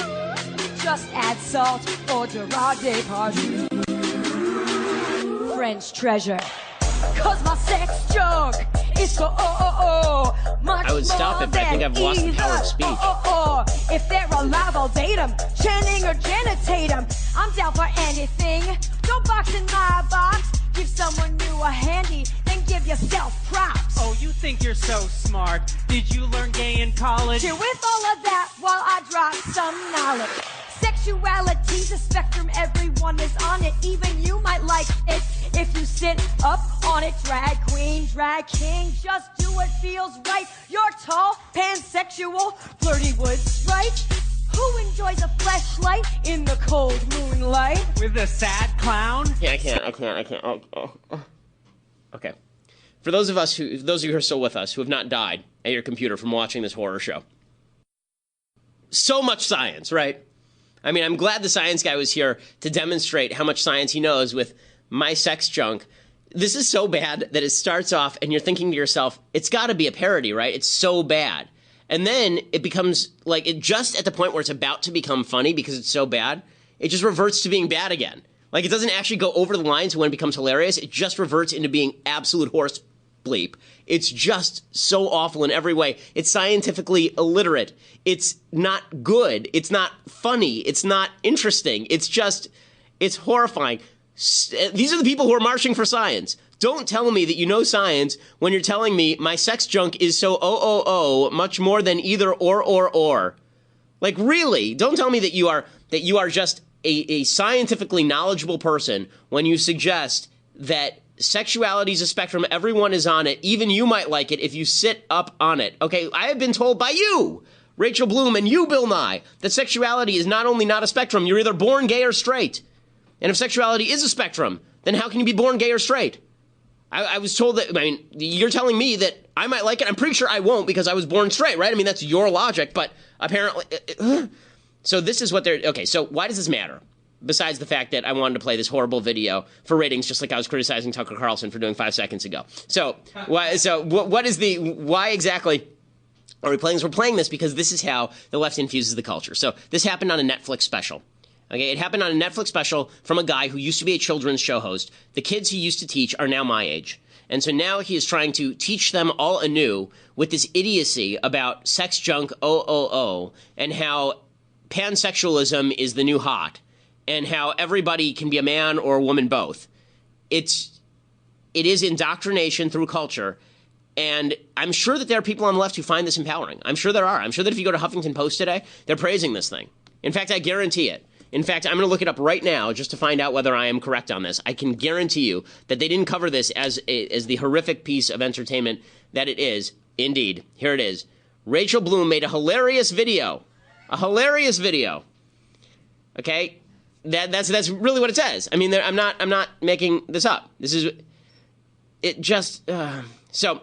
[SPEAKER 20] Just add salt or Gerard Depardieu. French treasure. 'Cause my sex junk is so much
[SPEAKER 1] I would stop
[SPEAKER 20] more
[SPEAKER 1] it, but I think I've lost the power of speech.
[SPEAKER 20] If they're alive, I'll date them. Channing or Janet Tatum. I'm down for anything. Don't box in my box. Give someone new a handy, then give yourself props.
[SPEAKER 21] Oh, you think you're so smart. Did you learn gay in college?
[SPEAKER 20] With all of that, while I drop some knowledge. Sexuality's a spectrum, everyone is on it. Even you might like it if you sit up on it. Drag queen, drag king, just do what feels right. You're tall, pansexual, flirty wood sprite. Who enjoys a fleshlight in the cold moonlight?
[SPEAKER 21] With a sad clown?
[SPEAKER 1] Yeah, I can't. Okay. For those of you who are still with us, who have not died at your computer from watching this horror show. So much science, right? I mean, I'm glad the science guy was here to demonstrate how much science he knows with my sex junk. This is so bad that it starts off and you're thinking to yourself, it's got to be a parody, right? It's so bad. And then it becomes like it just at the point where it's about to become funny because it's so bad, it just reverts to being bad again. Like it doesn't actually go over the line to when it becomes hilarious. It just reverts into being absolute horse bleep. It's just so awful in every way. It's scientifically illiterate. It's not good. It's not funny. It's not interesting. It's horrifying. These are the people who are marching for science. Don't tell me that you know science when you're telling me my sex junk is so much more than either or. Like really, don't tell me that you are just a scientifically knowledgeable person when you suggest that sexuality is a spectrum, everyone is on it, even you might like it if you sit up on it. Okay, I have been told by you, Rachel Bloom, and you, Bill Nye, that sexuality is not only not a spectrum, you're either born gay or straight. And if sexuality is a spectrum, then how can you be born gay or straight? I was told that, I mean, you're telling me that I might like it. I'm pretty sure I won't because I was born straight, right? I mean, that's your logic, but apparently... So this is what they're... Okay, so why does this matter? Besides the fact that I wanted to play this horrible video for ratings, just like I was criticizing Tucker Carlson for doing 5 seconds ago. So why exactly are we playing this? We're playing this because this is how the left infuses the culture. So this happened on a Netflix special. Okay, it happened on a Netflix special from a guy who used to be a children's show host. The kids he used to teach are now my age. And so now he is trying to teach them all anew with this idiocy about sex junk, and how pansexualism is the new hot. And how everybody can be a man or a woman both. It is indoctrination through culture. And I'm sure that there are people on the left who find this empowering. I'm sure there are. I'm sure that if you go to Huffington Post today, they're praising this thing. In fact, I guarantee it. In fact, I'm going to look it up right now just to find out whether I am correct on this. I can guarantee you that they didn't cover this as the horrific piece of entertainment that it is. Indeed. Here it is. Rachel Bloom made a hilarious video. A hilarious video. Okay? That's really what it says. I mean, I'm not making this up. This is it. Just so.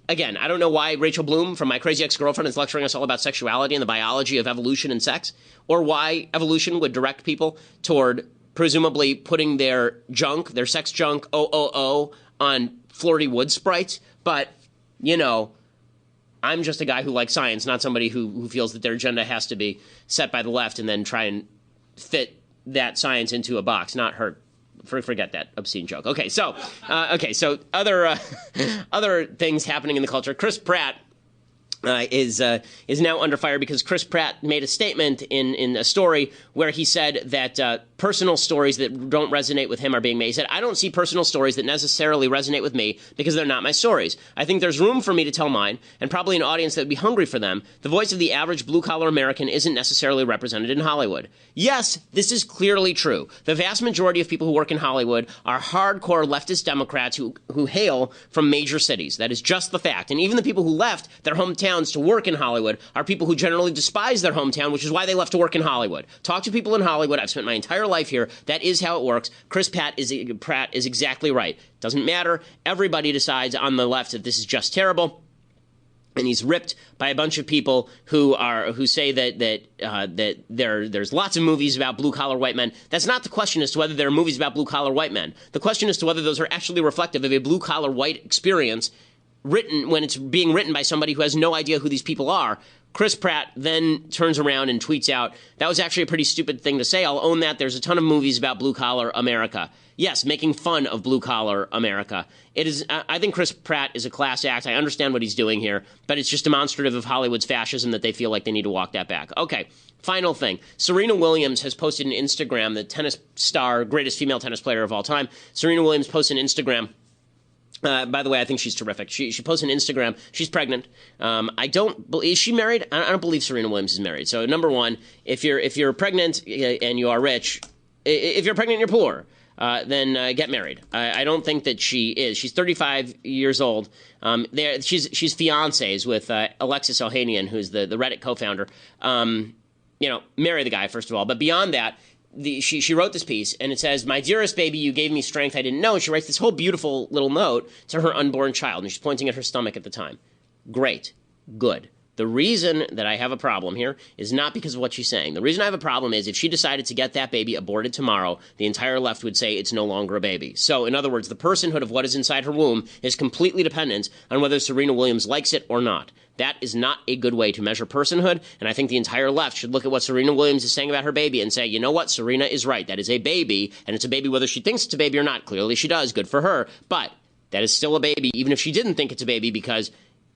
[SPEAKER 1] Again, I don't know why Rachel Bloom from My Crazy Ex-Girlfriend is lecturing us all about sexuality and the biology of evolution and sex, or why evolution would direct people toward presumably putting their junk, their sex junk, on flirty wood sprites. But you know, I'm just a guy who likes science, not somebody who feels that their agenda has to be set by the left and then try and fit that science into a box, not her. Forget that obscene joke. Okay, so other things happening in the culture. Chris Pratt is now under fire because Chris Pratt made a statement in a story where he said that personal stories that don't resonate with him are being made. He said, I don't see personal stories that necessarily resonate with me because they're not my stories. I think there's room for me to tell mine, and probably an audience that would be hungry for them. The voice of the average blue-collar American isn't necessarily represented in Hollywood. Yes, this is clearly true. The vast majority of people who work in Hollywood are hardcore leftist Democrats who hail from major cities. That is just the fact. And even the people who left their hometowns to work in Hollywood are people who generally despise their hometown, which is why they left to work in Hollywood. Talk to people in Hollywood. I've spent my entire life here. That is how it works. Chris Pratt is exactly right. Doesn't matter. Everybody decides on the left that this is just terrible. And he's ripped by a bunch of people who say that there's lots of movies about blue-collar white men. That's not the question as to whether there are movies about blue-collar white men. The question is to whether those are actually reflective of a blue-collar white experience written when it's being written by somebody who has no idea who these people are. Chris Pratt then turns around and tweets out, that was actually a pretty stupid thing to say. I'll own that. There's a ton of movies about blue-collar America. Yes, making fun of blue-collar America. It is. I think Chris Pratt is a class act. I understand what he's doing here, but it's just demonstrative of Hollywood's fascism that they feel like they need to walk that back. Okay, final thing. Serena Williams has posted an Instagram, the tennis star, greatest female tennis player of all time. Serena Williams posted an Instagram. By the way, I think she's terrific. She posted an Instagram. She's pregnant. Is she married? I don't believe Serena Williams is married. So number one, if you're pregnant and you are rich, if you're pregnant and you're poor, then get married. I don't think that she is. She's 35 years old. She's fiancés with Alexis Ohanian, who's the Reddit co-founder. Marry the guy, first of all. But beyond that, she wrote this piece, and it says, "My dearest baby, you gave me strength I didn't know." And she writes this whole beautiful little note to her unborn child, and she's pointing at her stomach at the time. Great. Good. The reason that I have a problem here is not because of what she's saying. The reason I have a problem is if she decided to get that baby aborted tomorrow, the entire left would say it's no longer a baby. So, in other words, the personhood of what is inside her womb is completely dependent on whether Serena Williams likes it or not. That is not a good way to measure personhood, and I think the entire left should look at what Serena Williams is saying about her baby and say, you know what, Serena is right. That is a baby, and it's a baby whether she thinks it's a baby or not. Clearly she does. Good for her. But that is still a baby, even if she didn't think it's a baby, because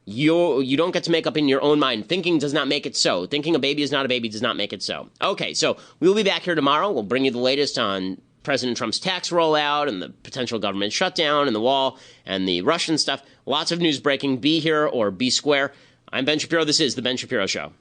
[SPEAKER 1] you don't get to make up in your own mind. Thinking does not make it so. Thinking a baby is not a baby does not make it so. Okay, so we'll be back here tomorrow. We'll bring you the latest on President Trump's tax rollout and the potential government shutdown and the wall and the Russian stuff. Lots of news breaking. Be here or be square. I'm Ben Shapiro. This is The Ben Shapiro Show.